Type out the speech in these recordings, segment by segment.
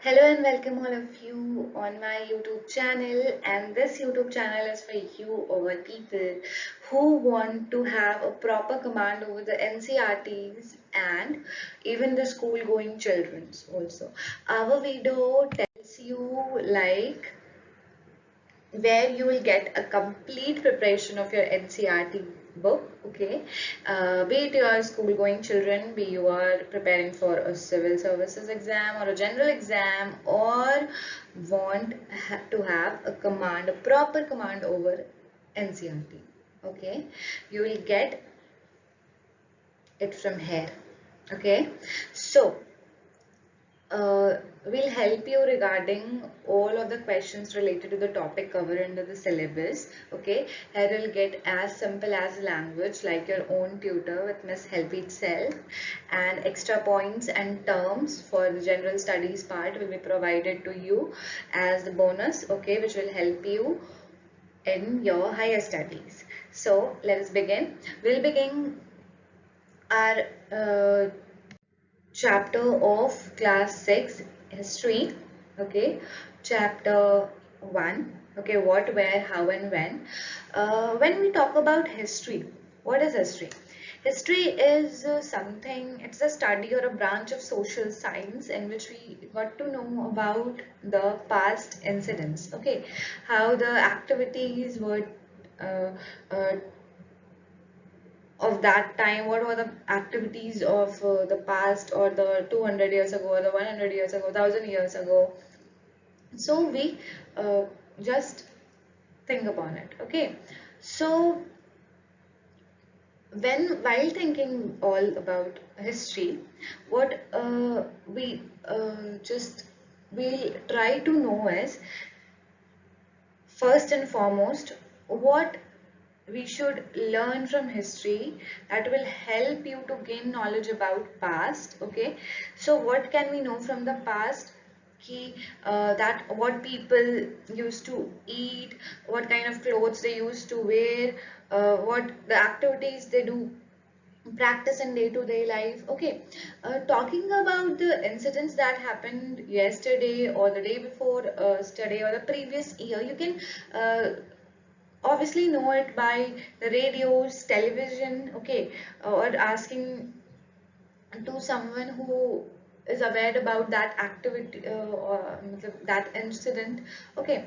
Hello and welcome all of you on my YouTube channel, and this YouTube channel is for you over people who want to have a proper command over the NCRTs and even the school going children also. Our video tells you like where you will get a complete preparation of your NCRT book, okay? Be it your school going children, be you are preparing for a civil services exam or a general exam, or want to have a command, a proper command over NCRT, okay? You will get it from here, okay? So will help you regarding all of the questions related to the topic covered under the syllabus. Okay, here you'll get as simple as language like your own tutor with Miss Help itself, and extra points and terms for the general studies part will be provided to you as the bonus. Okay, which will help you in your higher studies. So let us begin. We'll begin our chapter of class 6 history, okay, chapter 1, okay, what, where, how and when we talk about history, what is history? History is something, it's a study or a branch of social science in which we got to know about the past incidents, okay, how the activities were uh, uh, of that time, what were the activities of the past, or the 200 years ago, or the 100 years ago, 1000 years ago. So we just think upon it, okay? So while thinking all about history, what we just will try to know is, first and foremost, what we should learn from history that will help you to gain knowledge about past. Okay, so what can we know from the past? Ki, that what people used to eat, what kind of clothes they used to wear, what the activities they do practice in day-to-day life. Okay, talking about the incidents that happened yesterday or the day before yesterday or the previous year, you can obviously know it by the radios, television, okay, or asking to someone who is aware about that activity or that incident, okay.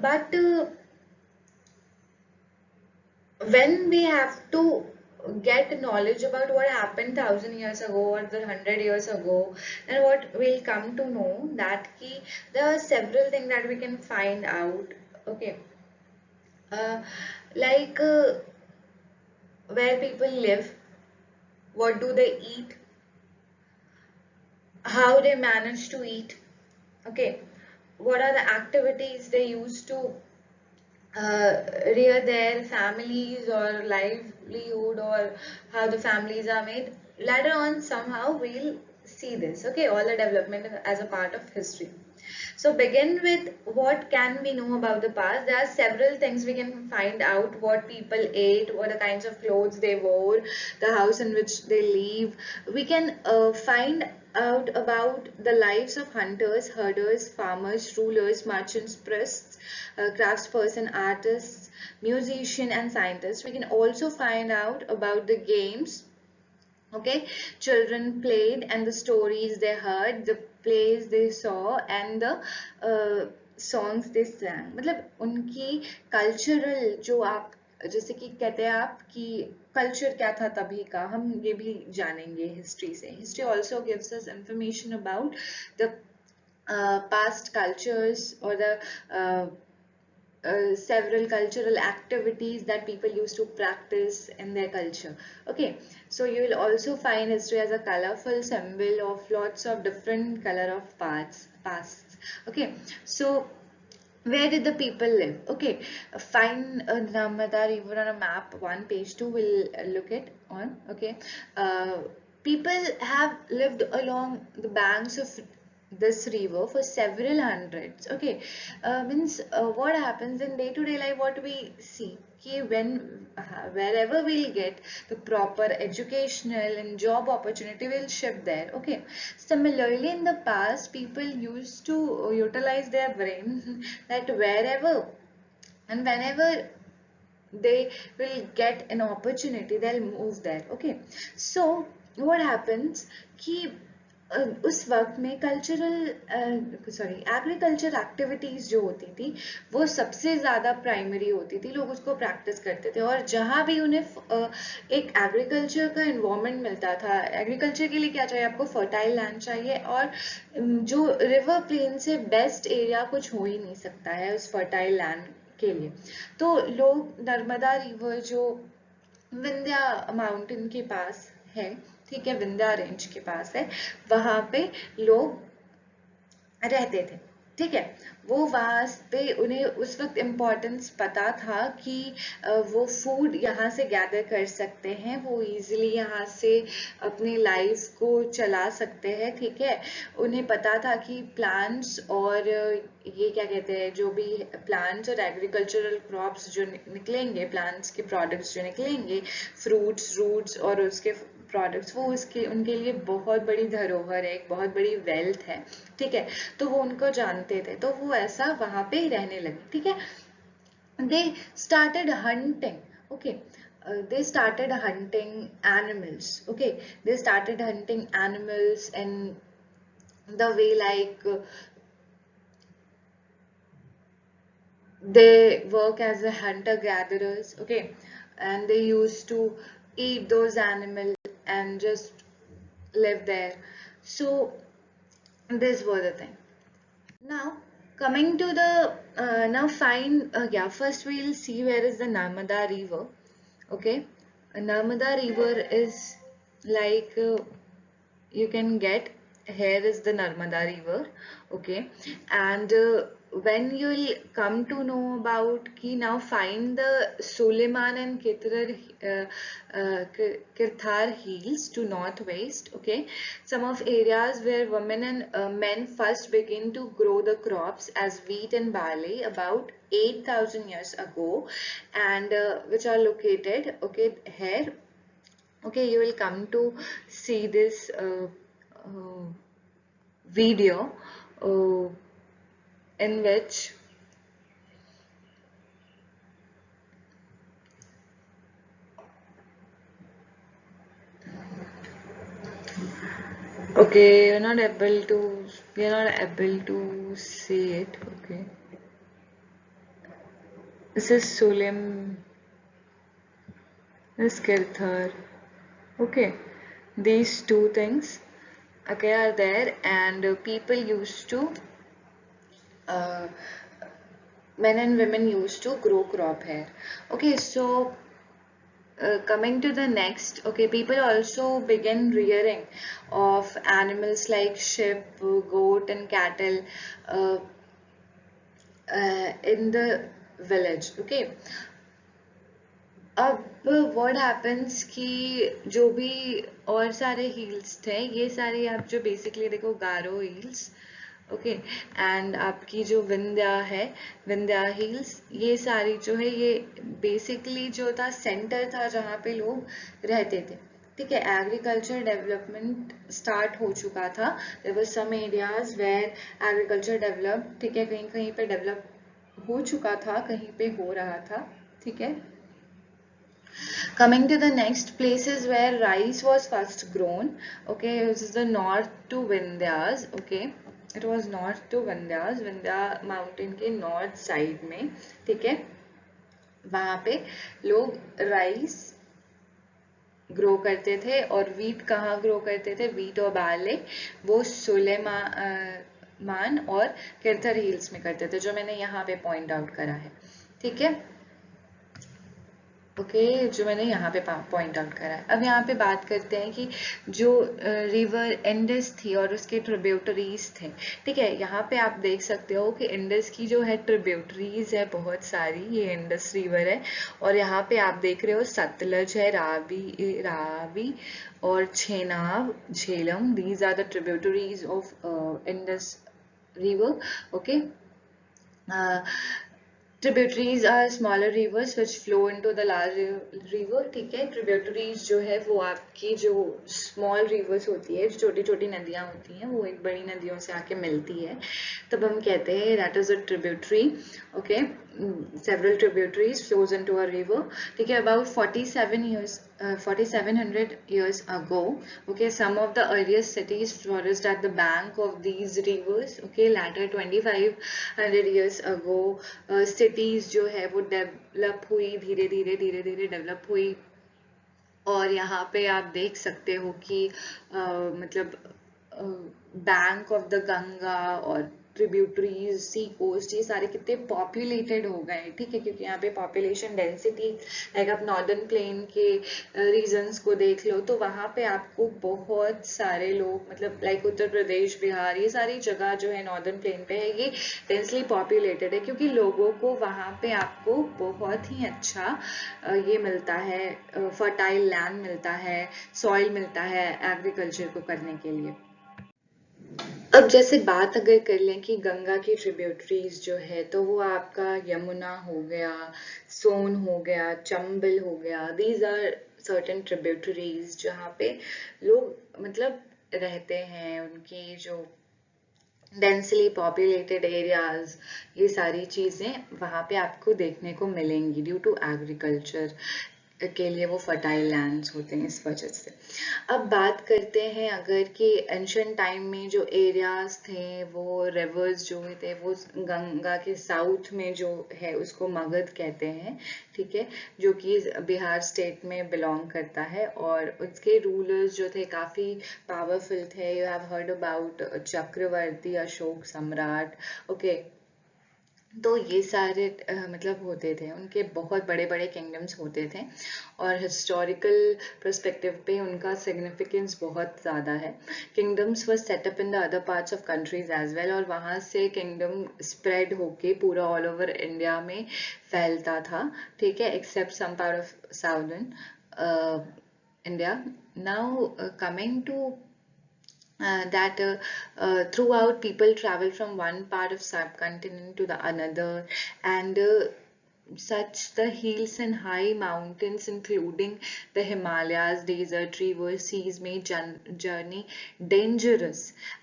But when we have to get knowledge about what happened 1000 years ago or the 100 years ago, then what we'll come to know that there are several things that we can find out, okay. uh, like where people live, what do they eat, how they manage to eat, okay, what are the activities they use to rear their families or livelihood, or how the families are made. Later on, somehow we'll see this, okay, all the development as a part of history. So begin with what can we know about the past. There are several things we can find out: what people ate, what the kinds of clothes they wore, the house in which they live. We can find out about the lives of hunters, herders, farmers, rulers, merchants, priests, craftsperson, artists, musician and scientists. We can also find out about the games, okay, children played, and the stories they heard, the plays they saw, and the songs they sang. मतलब उनकी cultural जो आप जैसे कि कहते हैं आप कि कल्चर क्या था तभी का, हम ये भी जानेंगे हिस्ट्री से. History also gives us information about the past cultures, or the several cultural activities that people used to practice in their culture. Okay, so you will also find history as a colorful symbol of lots of different color of pasts. Okay, so where did the people live? Okay, find a Narmada river on a map. 1 page 2 will look it on. Okay, people have lived along the banks of this river for several hundreds. Okay, means what happens in day-to-day life, what we see कि wherever we'll get the proper educational and job opportunity, we'll shift there. Okay. Similarly, in the past, people used to utilize their brain that wherever and whenever they will get an opportunity, they'll move there. Okay. So what happens कि उस वक्त में agriculture activities जो होती थी वो सबसे ज़्यादा प्राइमरी होती थी, लोग उसको प्रैक्टिस करते थे, और जहाँ भी उन्हें एक एग्रीकल्चर का इन्वायरमेंट मिलता था, एग्रीकल्चर के लिए क्या चाहिए आपको, फर्टाइल लैंड चाहिए, और जो रिवर प्लेन से बेस्ट एरिया कुछ हो ही नहीं सकता है उस फर्टाइल लैंड के लिए। तो लोग नर्मदा रिवर जो विंध्या माउंटेन के पास है, ठीक है, विंध्या रेंज के पास है, वहां पे लोग रहते थे। ठीक है, वो वहां पे उन्हें उस वक्त इम्पोर्टेंस पता था कि वो फूड यहाँ से गैदर कर सकते हैं, वो इजीली यहाँ से अपनी लाइफ को चला सकते हैं। ठीक है, उन्हें पता था कि प्लांट्स और ये क्या कहते हैं, जो भी प्लांट्स और एग्रीकल्चरल क्रॉप्स जो निकलेंगे, प्लांट्स के प्रोडक्ट्स जो निकलेंगे, फ्रूट्स रूट्स और उसके प्रोडक्ट्स, वो उसके उनके लिए बहुत बड़ी धरोहर है, एक बहुत बड़ी वेल्थ है। ठीक है, तो वो उनको जानते थे, तो वो ऐसा वहां पे रहने लगे। ठीक है, they started hunting. Okay, they started hunting animals. Okay, they started hunting animals in the way like they work as a hunter gatherers. Okay, and they used to eat those animals and just live there. So this was the thing. Now, coming to the now fine, yeah, first we'll see where is the Narmada River. Okay, Narmada River is like you can get, here is the Narmada River. Okay, and when you'll come to know about ki, now find the Suleiman and Kirthar hills to northwest. Okay, some of areas where women and men first begin to grow the crops as wheat and barley about 8,000 years ago, and which are located, okay, here. Okay, you will come to see this uh, video in which okay, you're not able to see it. Okay, this is Sulim, this Kirthar. Okay, these two things, okay, are there, and people used to uh, men and women used to grow crop here. Okay, so coming to the next, okay, people also began rearing of animals like sheep, goat, and cattle uh, in the village. Okay, अब what happens कि जो भी और सारे hills थे, ये सारे आप जो basically देखो गारो hills, ओके, एंड आपकी जो विंध्या है, विंध्या हिल्स, ये सारी जो है ये बेसिकली जो था सेंटर था जहाँ पे लोग रहते थे। ठीक है, एग्रीकल्चर डेवलपमेंट स्टार्ट हो चुका था, there were some areas where agriculture develop, ठीक है, कहीं कहीं पे डेवलप हो चुका था, कहीं पे हो रहा था। ठीक है, coming to the next places where rice was first grown. Okay, this is the north to Vindhyas. Okay, it was north to Vindhyas, Vindhya mountain के north side में। ठीक है, वहाँ पे लोग राइस ग्रो करते थे, और वीट कहाँ ग्रो करते थे, वीट और बार्ले वो सुलेमान और किरथर हिल्स में करते थे, जो मैंने यहाँ पे पॉइंट आउट करा है। ठीक है, ओके, जो मैंने यहाँ पे पॉइंट आउट करा है। अब यहाँ पे बात करते हैं कि जो रिवर इंडस थी और उसके ट्रिब्यूटरीज थे। ठीक है, यहाँ पे आप देख सकते हो कि इंडस की जो है ट्रिब्यूटरीज है बहुत सारी, ये इंडस रिवर है, और यहाँ पे आप देख रहे हो सतलज है, रावी और Chenab, Jhelum, these are the tributaries of Indus river. Okay, tributaries are smaller rivers which flow into the large river, ठीक है। ट्रिब्यूटरीज जो है वो आपकी जो स्मॉल रिवर्स होती है, छोटी छोटी नदियाँ होती हैं, वो एक बड़ी नदियों से आके मिलती है, तब हम कहते हैं that is a tributary, okay. Several tributaries flows into a river, ठीक है। About 4700 years ago, okay, some of the earliest cities flourished at the bank of these rivers, okay। later 2500 years ago cities जो है वो develop हुई, धीरे धीरे धीरे धीरे डेवलप हुई, और यहाँ पे आप देख सकते हो कि मतलब बैंक ऑफ द गंगा और ट्रिब्यूटरीज, सी कोस्ट, ये सारे कितने पॉपुलेटेड हो गए, ठीक है, क्योंकि यहाँ पे पॉपुलेशन डेंसिटी, लाइक आप नॉर्दर्न प्लेन के रीजन्स को देख लो, तो वहाँ पे आपको बहुत सारे लोग, मतलब लाइक उत्तर प्रदेश, बिहार, ये सारी जगह जो है नॉर्दर्न प्लेन पे है, ये डेंसली पॉपुलेटेड है, क्योंकि लोगों को वहाँ पे आपको बहुत ही अच्छा ये मिलता है, फर्टाइल लैंड मिलता है, सॉइल मिलता है एग्रीकल्चर को करने के लिए। अब जैसे बात अगर कर लें कि गंगा की ट्रिब्यूटरीज जो है, तो वो आपका यमुना हो गया, सोन हो गया, चंबल हो गया, दीज आर सर्टेन ट्रिब्यूटरीज जहाँ पे लोग मतलब रहते हैं, उनकी जो डेंसली पॉपुलेटेड एरियाज, ये सारी चीज़ें वहाँ पे आपको देखने को मिलेंगी ड्यू टू एग्रीकल्चर के लिए, वो फर्टाइल लैंड्स होते हैं इस वजह से। अब बात करते हैं अगर कि एंशियंट टाइम में जो एरियाज थे, वो रिवर्स जो थे, वो गंगा के साउथ में जो है उसको मगध कहते हैं, ठीक है, जो कि बिहार स्टेट में बिलोंग करता है, और उसके रूलर्स जो थे काफ़ी पावरफुल थे। यू हैव हर्ड अबाउट चक्रवर्ती अशोक सम्राट, ओके। तो ये सारे मतलब होते थे, उनके बहुत बड़े बड़े किंगडम्स होते थे, और हिस्टोरिकल पर्सपेक्टिव पे उनका सिग्निफिकेंस बहुत ज़्यादा है। Kingdoms were set up in the other parts of countries as well, और वहाँ से किंगडम स्प्रेड होके पूरा ऑल ओवर इंडिया में फैलता था, ठीक है, except some part of southern India. Now coming to that throughout people travel from one part of subcontinent to the another, and such the hills and high mountains including the Himalayas, desert, rivers, seas made journey dangerous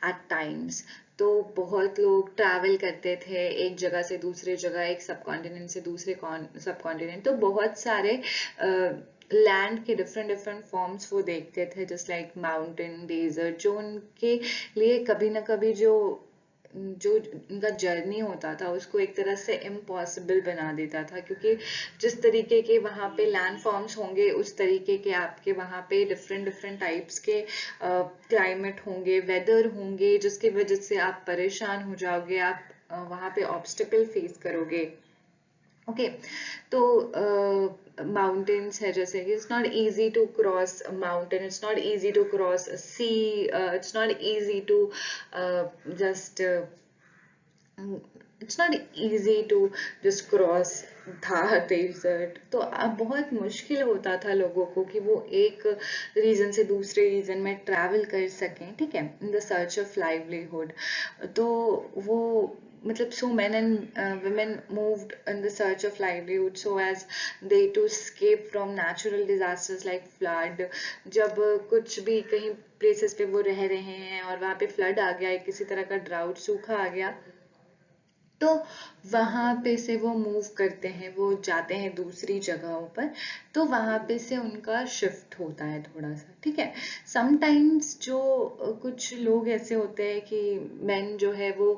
at times। तो बहुत लोग travel करते थे एक जगह से दूसरे जगह, एक सब कॉन्टिनेंट से दूसरे सब कॉन्टिनेंट, तो बहुत सारे लैंड के डिफरेंट डिफरेंट फॉर्म्स वो देखते थे, जस्ट लाइक माउंटेन, डेजर्ट, जो उनके लिए कभी ना कभी जो उनका जर्नी होता था उसको एक तरह से इम्पॉसिबल बना देता था, क्योंकि जिस तरीके के वहाँ पे लैंड फॉर्म्स होंगे उस तरीके के आपके वहाँ पे डिफरेंट डिफरेंट टाइप्स के क्लाइमेट होंगे, वेदर होंगे, जिसकी वजह से आप परेशान हो जाओगे, आप वहाँ पे ऑब्स्टिकल फेस करोगे, ओके। तो माउंटेन्स है, जैसे कि it's not easy to cross mountain, it's not easy to cross sea, it's not easy to just it's not easy to just cross the desert. तो अब बहुत मुश्किल होता था लोगों को कि वो एक रीजन से दूसरे रीजन में ट्रैवल कर सकें, ठीक है, in the search of livelihood. तो वो मतलब so men and women moved in the search of livelihood so as they to escape from natural disasters like flood। जब कुछ भी कहीं प्लेसेस पे वो रह रहे हैं और वहाँ पे फ्लड आ गया, किसी तरह का ड्राउट, सूखा आ गया, तो वहाँ पे से वो मूव करते हैं, वो जाते हैं दूसरी जगहों पर, तो वहाँ पे से उनका शिफ्ट होता है थोड़ा सा, ठीक है। समटाइम्स जो कुछ लोग ऐसे होते हैं कि मैन जो है वो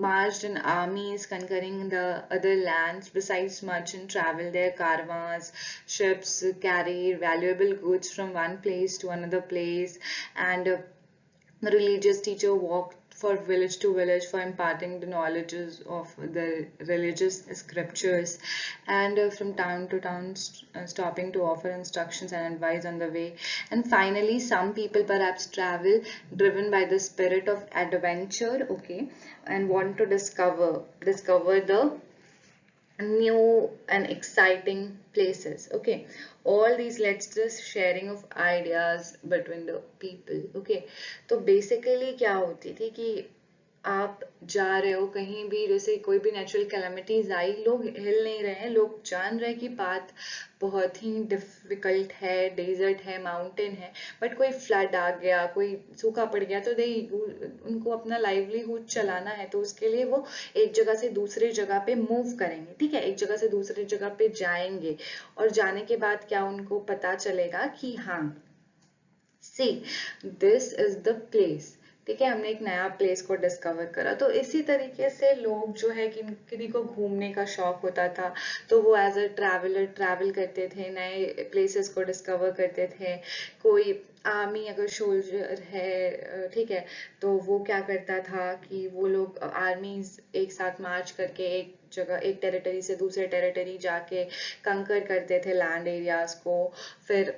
marched in आर्मीज conquering the other lands, besides merchant travel, their caravans, ships carry valuable goods from one place to another place, and the religious teacher walked for village to village for imparting the knowledges of the religious scriptures, and from town to town stopping to offer instructions and advice on the way. And finally some people perhaps travel driven by the spirit of adventure, okay, and want to discover the new and exciting places, okay. All these leads to sharing of ideas between the people, okay। तो basically क्या होती थी कि आप जा रहे हो कहीं भी, जैसे कोई भी नेचुरल कैलामिटीज आई, लोग हिल नहीं रहे हैं, लोग जान रहे हैं कि पाथ बहुत ही डिफिकल्ट है, डेजर्ट है, माउंटेन है, बट कोई फ्लड आ गया, कोई सूखा पड़ गया, तो दे उनको अपना लाइवलीहुड चलाना है, तो उसके लिए वो एक जगह से दूसरे जगह पे मूव करेंगे, ठीक है, एक जगह से दूसरी जगह पे जाएंगे, और जाने के बाद क्या उनको पता चलेगा कि हाँ, see this is the place, ठीक है, हमने एक नया प्लेस को डिस्कवर करा। तो इसी तरीके से लोग जो है कि किसी को घूमने का शौक होता था, तो वो एज अ ट्रैवलर ट्रैवल करते थे, नए प्लेसेस को डिस्कवर करते थे। कोई आर्मी अगर सोल्जर है, ठीक है, तो वो क्या करता था कि वो लोग आर्मीज एक साथ मार्च करके एक जगह, एक टेरिटरी से दूसरे टेरिटरी जाके कंकर करते थे लैंड एरियाज को। फिर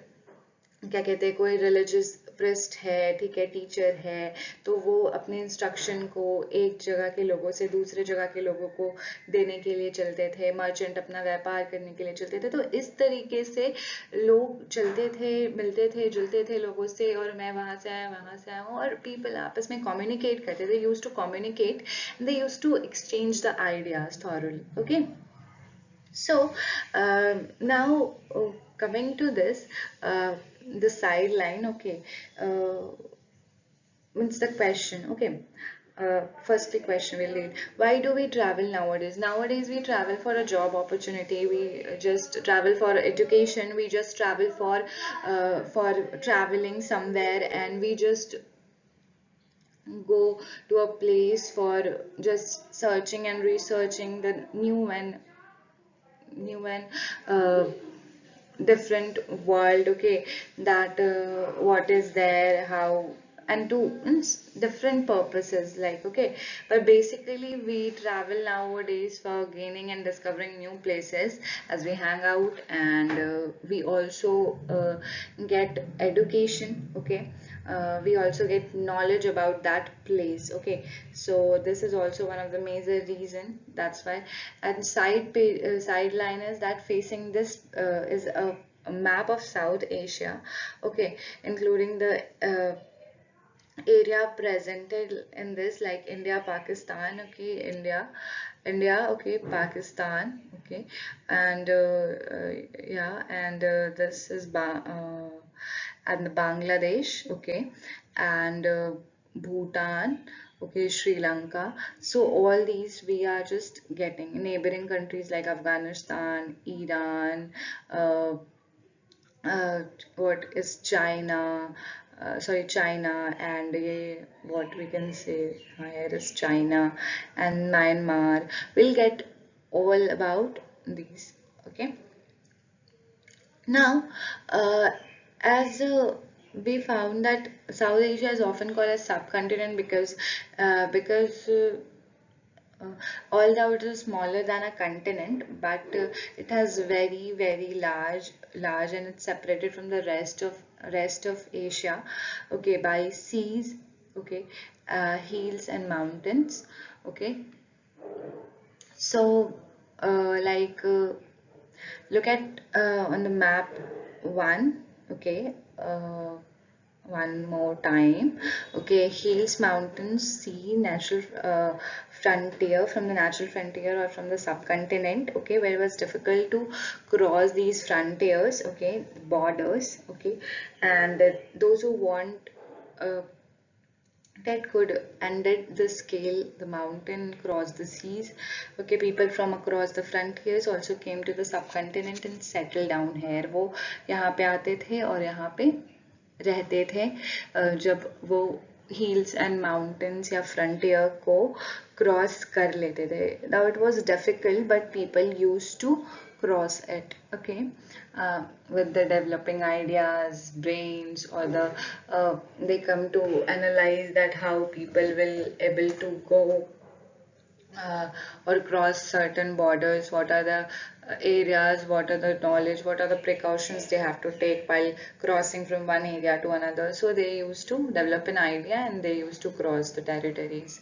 क्या कहते हैं, कोई रिलीजियस प्रिस्ट है, ठीक है, टीचर है, तो वो अपने इंस्ट्रक्शन को एक जगह के लोगों से दूसरे जगह के लोगों को देने के लिए चलते थे, मर्चेंट अपना व्यापार करने के लिए चलते थे। तो इस तरीके से लोग चलते थे, मिलते थे, जुलते थे लोगों से, और मैं वहां से आया, वहां से आया हूँ, और पीपल आपस में कम्युनिकेट करते थे, use to communicate, they use to exchange the ideas thoroughly, okay. So now coming to this, the sideline, okay, means the question, okay. First the question will lead. Why do we travel nowadays? Nowadays we travel for a job opportunity. We just travel for education. We just travel for traveling somewhere, and we just go to a place for just searching and researching the new and different world, okay, that what is there, how, and to different purposes, like, okay. But basically we travel nowadays for gaining and discovering new places, as we hang out, and we also get education, okay. We also get knowledge about that place, okay. So this is also one of the major reason, that's why. And sideline is that facing this is a map of South Asia, okay, including the area presented in this, like India, Pakistan, okay, India, okay, Pakistan, okay, and yeah, and this is and Bangladesh, okay, and Bhutan, okay, Sri Lanka. So all these we are just getting neighboring countries like Afghanistan, Iran, uh, uh, what is China, sorry, China, and what we can say here is China and Myanmar. We'll get all about these, okay. Now, as we found that South Asia is often called as subcontinent because uh, although it is smaller than a continent, but it has very large, and it's separated from the rest of Asia, okay, by seas, okay, hills and mountains, okay. So, look at on the map one, okay, one more time, okay, hills, mountains, sea, natural frontier, from the natural frontier or from the subcontinent, okay, where it was difficult to cross these frontiers, okay, borders, okay, and those who want that could ended the scale, the mountain, cross the seas, okay, people from across the frontiers also came to the subcontinent and settled down here. वो यहाँ पे आते थे और यहाँ पे रहते थे जब वो hills and mountains या frontier को cross कर लेते थे. Now it was difficult, but people used to cross it, okay, with the developing ideas, brains, or they come to analyze that how people will able to go or cross certain borders, what are the areas, what are the knowledge, what are the precautions they have to take while crossing from one area to another. So they used to develop an idea and they used to cross the territories.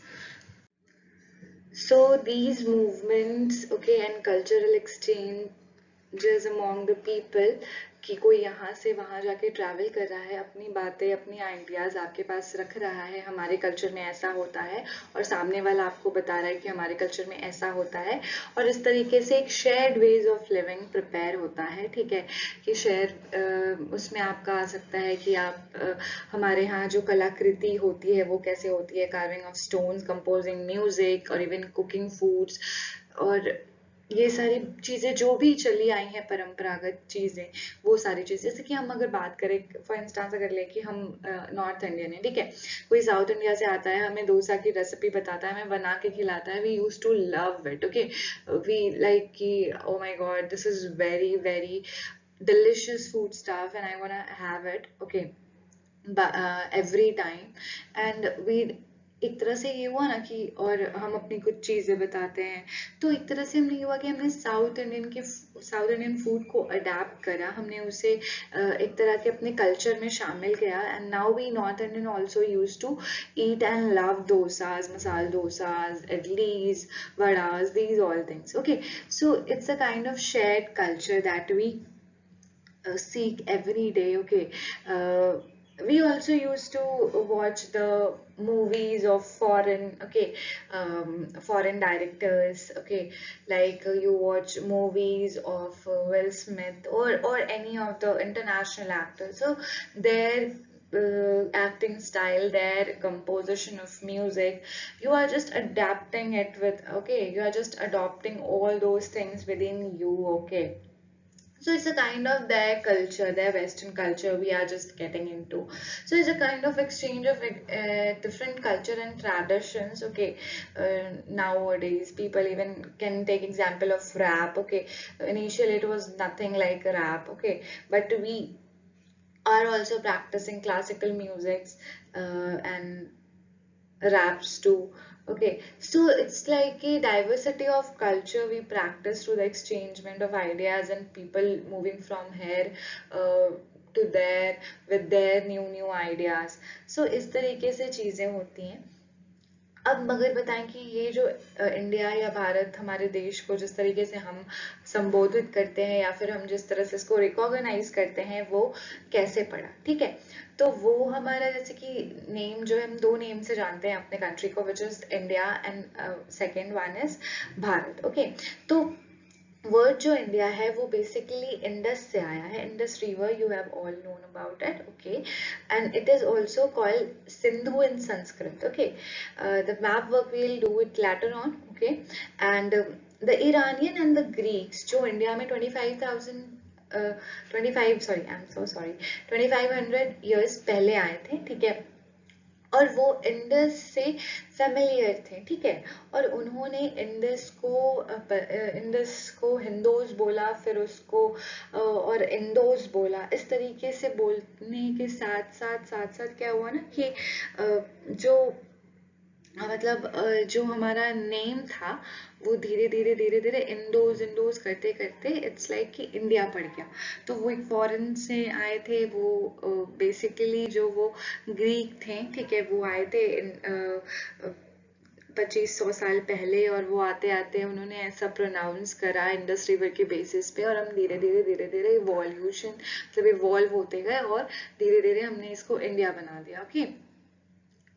So these movements, okay, and cultural exchanges among the people कि कोई यहाँ से वहाँ जाके travel कर रहा है, अपनी बातें अपनी आइडियाज़ आपके पास रख रहा है, हमारे कल्चर में ऐसा होता है, और सामने वाला आपको बता रहा है कि हमारे कल्चर में ऐसा होता है, और इस तरीके से एक shared ways of living prepare होता है, ठीक है, कि शेयर उसमें आपका आ सकता है कि आप हमारे यहाँ जो कलाकृति होती है वो कैसे होती है, carving of stones, composing music, और इवन कुकिंग फूड्स, और ये सारी चीज़ें जो भी चली आई हैं परंपरागत चीज़ें, वो सारी चीज़ें, जैसे कि हम अगर बात करें फॉर इंस्टांस, अगर ले कि हम नॉर्थ इंडियन है, ठीक है, कोई साउथ इंडिया से आता है, हमें डोसा की रेसिपी बताता है, हमें बना के खिलाता है, we use to love it, okay, we like कि oh my god this is very very delicious food stuff and I want to have it, okay, every time. And we एक तरह से ये हुआ ना कि, और हम अपनी कुछ चीज़ें बताते हैं, तो एक तरह से हमने ये हुआ कि हमने साउथ इंडियन फूड को अडेप्ट करा, हमने उसे एक तरह के अपने कल्चर में शामिल किया, and now we north Indian also use to eat and love dosas, masala dosas, idlis, vadas, these all things, okay, so it's a kind of shared culture that we seek every day, okay. We also used to watch the movies of foreign, okay, foreign directors, okay, like you watch movies of Will Smith, or any of the international actors, so their acting style, their composition of music, you are just adapting it with, okay, you are just adopting all those things within you, okay. So it's a kind of their culture, their Western culture we are just getting into. So it's a kind of exchange of different culture and traditions, okay. Nowadays people even can take example of rap, okay. Initially it was nothing like rap, okay, but we are also practicing classical musics and raps too, okay. So it's like a diversity of culture we practice through the exchangement of ideas and people moving from here to there with their new ideas. So इस तरीके से चीजें होती हैं. अब अगर बताएं कि ये जो इंडिया या भारत, हमारे देश को जिस तरीके से हम संबोधित करते हैं, या फिर हम जिस तरह से इसको रिकॉग्नाइज करते हैं, वो कैसे पड़ा, ठीक है. तो वो हमारा, जैसे कि नेम जो है, हम दो नेम से जानते हैं अपने कंट्री को, which is India, and second one is Bharat, okay. तो वर्ड जो इंडिया है वो बेसिकली इंडस से आया है, Indus river, you have all known about it, okay, and it is also called Sindhu in Sanskrit, okay. The map work we'll do it later on, okay. And the Iranian and the Greeks जो India में 2500 years पहले आए थे, ठीक है, और वो Indus से फेमिलियर थे, ठीक है, और उन्होंने इंडस को हिंदोज बोला, फिर उसको और इंडोज बोला, इस तरीके से बोलने के साथ साथ क्या हुआ ना कि जो मतलब जो हमारा नेम था वो धीरे धीरे इंडोज इंडोज करते करते इट्स लाइक कि इंडिया पड़ गया. तो वो एक फॉरेन से आए थे, वो बेसिकली जो वो ग्रीक थे, ठीक है, वो आए थे 2500 साल पहले, और वो आते आते उन्होंने ऐसा प्रोनाउंस करा इंडस रिवर के बेसिस पे, और हम धीरे धीरे इवोल्यूशन मतलब इवॉल्व होते गए, और धीरे धीरे हमने इसको इंडिया बना दिया, ओके.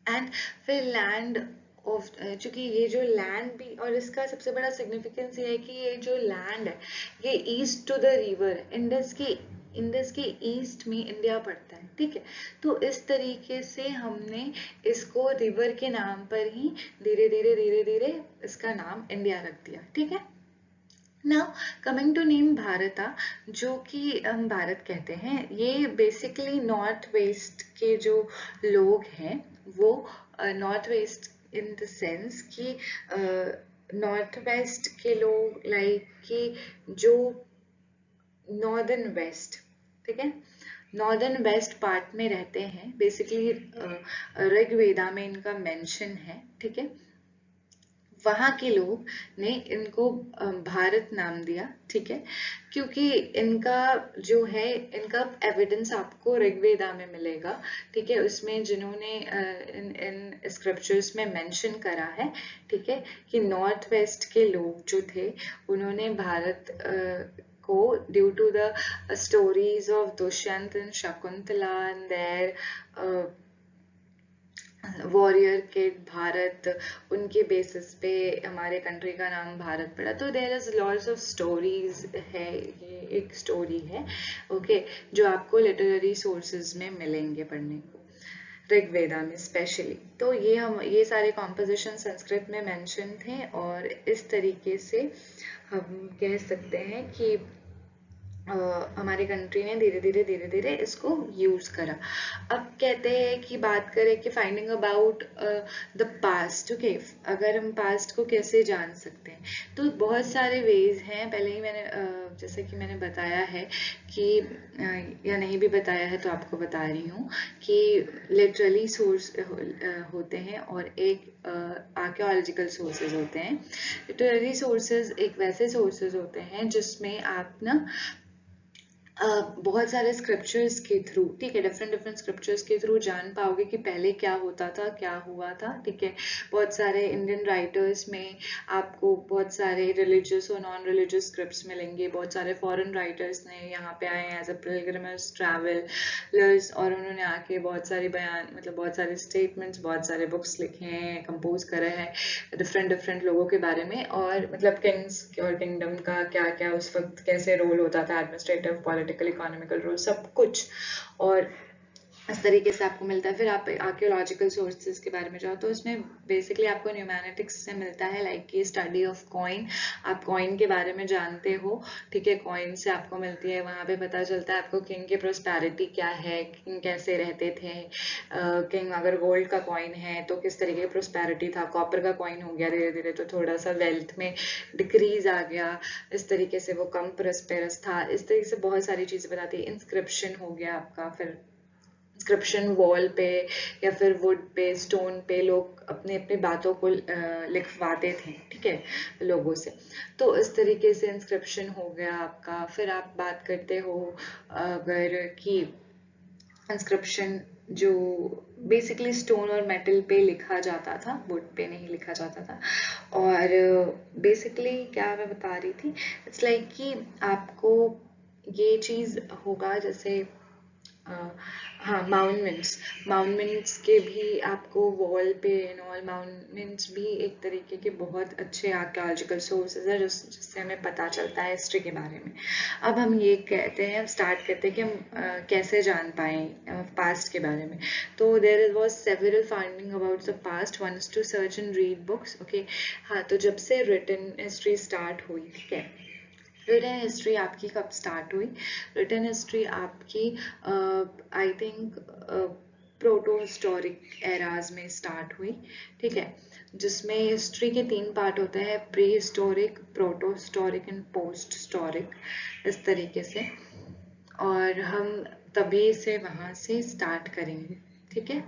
एंड फिर लैंड ऑफ, चूंकि ये जो लैंड भी, और इसका सबसे बड़ा सिग्निफिकेंस ये है कि ये जो लैंड है ये east to the river, Indus के ईस्ट में इंडिया पड़ता है, ठीक है. तो इस तरीके से हमने इसको रिवर के नाम पर ही धीरे धीरे इसका नाम इंडिया रख दिया, ठीक है. नाउ कमिंग टू नेम भारता, जो कि हम भारत कहते हैं, ये बेसिकली नॉर्थ वेस्ट के जो लोग हैं वो north west in the sense कि नॉर्थ वेस्ट के लोग, लाइक कि जो नॉर्दर्न वेस्ट, ठीक है, नॉर्दर्न वेस्ट पार्ट में रहते हैं, बेसिकली ऋग्वेदा में इनका मेंशन है, ठीक है. वहाँ के लोग ने इनको भारत नाम दिया, ठीक है, क्योंकि इनका जो है, इनका एविडेंस आपको ऋग्वेदा में मिलेगा, ठीक है, उसमें जिन्होंने इन स्क्रिप्चर्स में मेंशन करा है, ठीक है, कि नॉर्थ वेस्ट के लोग जो थे उन्होंने भारत को due to the stories of Dushyant and Shakuntala and their warrior kid Bharat, उनके बेसिस पे हमारे कंट्री का नाम भारत पड़ा। तो there is lots of stories है, ये एक स्टोरी है ओके, जो आपको लिटरेरी सोर्सेज में मिलेंगे पढ़ने को, ऋग्वेदा में स्पेशली। तो ये सारे कॉम्पोजिशन संस्कृत में मेंशन थे, और इस तरीके से हम कह सकते हैं कि हमारी कंट्री ने धीरे धीरे इसको यूज करा। अब कहते हैं कि बात करें कि finding about the past, okay, अगर हम पास्ट को कैसे जान सकते हैं, तो बहुत सारे वेज हैं। पहले ही मैंने जैसे कि मैंने बताया है कि या नहीं भी बताया है तो आपको बता रही हूँ कि लिटरली सोर्स होते हैं और एक आर्कियोलॉजिकल सोर्सेज होते हैं। लिटररी सोर्सेज एक वैसे सोर्सेज होते हैं जिसमें आप ना बहुत सारे स्क्रिप्चर्स के थ्रू, ठीक है, डिफरेंट स्क्रिप्चर्स के थ्रू जान पाओगे कि पहले क्या होता था, क्या हुआ था, ठीक है। बहुत सारे इंडियन राइटर्स में आपको बहुत सारे रिलीजियस और नॉन रिलीजियस स्क्रिप्ट्स मिलेंगे। बहुत सारे फॉरेन राइटर्स ने यहाँ पे आए एज अ पिलग्रिमेज ट्रैवलर्स, और उन्होंने आके बहुत सारे बयान, मतलब बहुत सारे स्टेटमेंट्स, बहुत सारे बुक्स लिखे हैं, कंपोज करे हैं डिफरेंट लोगों के बारे में, और मतलब किंग्स और किंगडम का क्या क्या उस वक्त कैसे रोल होता था, एडमिनिस्ट्रेटिव, पॉलिटिकल, इकोनॉमिकल रोल, सब कुछ, और इस तरीके से आपको मिलता है। फिर आप आर्कियोलॉजिकल सोर्सेज के बारे में जाओ तो इसमें बेसिकली आपको न्यूमैटिक्स से मिलता है, लाइक की स्टडी ऑफ कॉइन। आप कॉइन के बारे में जानते हो, ठीक है, कॉइन से आपको मिलती है, वहाँ पे पता चलता है आपको किंग की प्रोस्पेरिटी क्या है, किंग कैसे रहते थे, किंग अगर गोल्ड का कॉइन है तो किस तरीके की प्रोस्पेरिटी था, कॉपर का कॉइन हो गया धीरे धीरे तो थोड़ा सा वेल्थ में डिक्रीज आ गया, इस तरीके से वो कम प्रोस्पेरस था। इस तरीके से बहुत सारी चीज़ें बताती है। इंस्क्रिप्शन हो गया आपका, फिर इंस्क्रिप्शन वॉल पे या फिर वुड पे, स्टोन पे लोग अपने अपने बातों को लिखवाते थे, ठीक है, लोगों से। तो इस तरीके से इंस्क्रिप्शन हो गया आपका। फिर आप बात करते हो अगर कि इंस्क्रिप्शन जो बेसिकली स्टोन और मेटल पे लिखा जाता था, वुड पे नहीं लिखा जाता था। और बेसिकली क्या मैं बता रही थी, इट्स लाइक कि आपको ये चीज़ होगा जैसे हाँ, माउंटमेंट्स के भी आपको वॉल पे एंड ऑल, माउंटमेंट्स भी एक तरीके के बहुत अच्छे आर्कियोलॉजिकल सोर्सेज है जिससे हमें पता चलता है हिस्ट्री के बारे में। अब हम ये कहते हैं, स्टार्ट करते हैं कि हम कैसे जान पाएँ पास्ट के बारे में। तो there was several finding about the past, one is to search and read books, okay. हाँ, तो जब से रिटन हिस्ट्री स्टार्ट हुई, ठीक है, रिटन हिस्ट्री आपकी कब स्टार्ट हुई? रिटन हिस्ट्री आपकी I think proto historic eras में स्टार्ट हुई, ठीक है, जिसमें हिस्ट्री के 3 पार्ट होते हैं, pre historic, proto historic and post historic, इस तरीके से। और हम तभी से वहाँ से स्टार्ट करेंगे, ठीक है।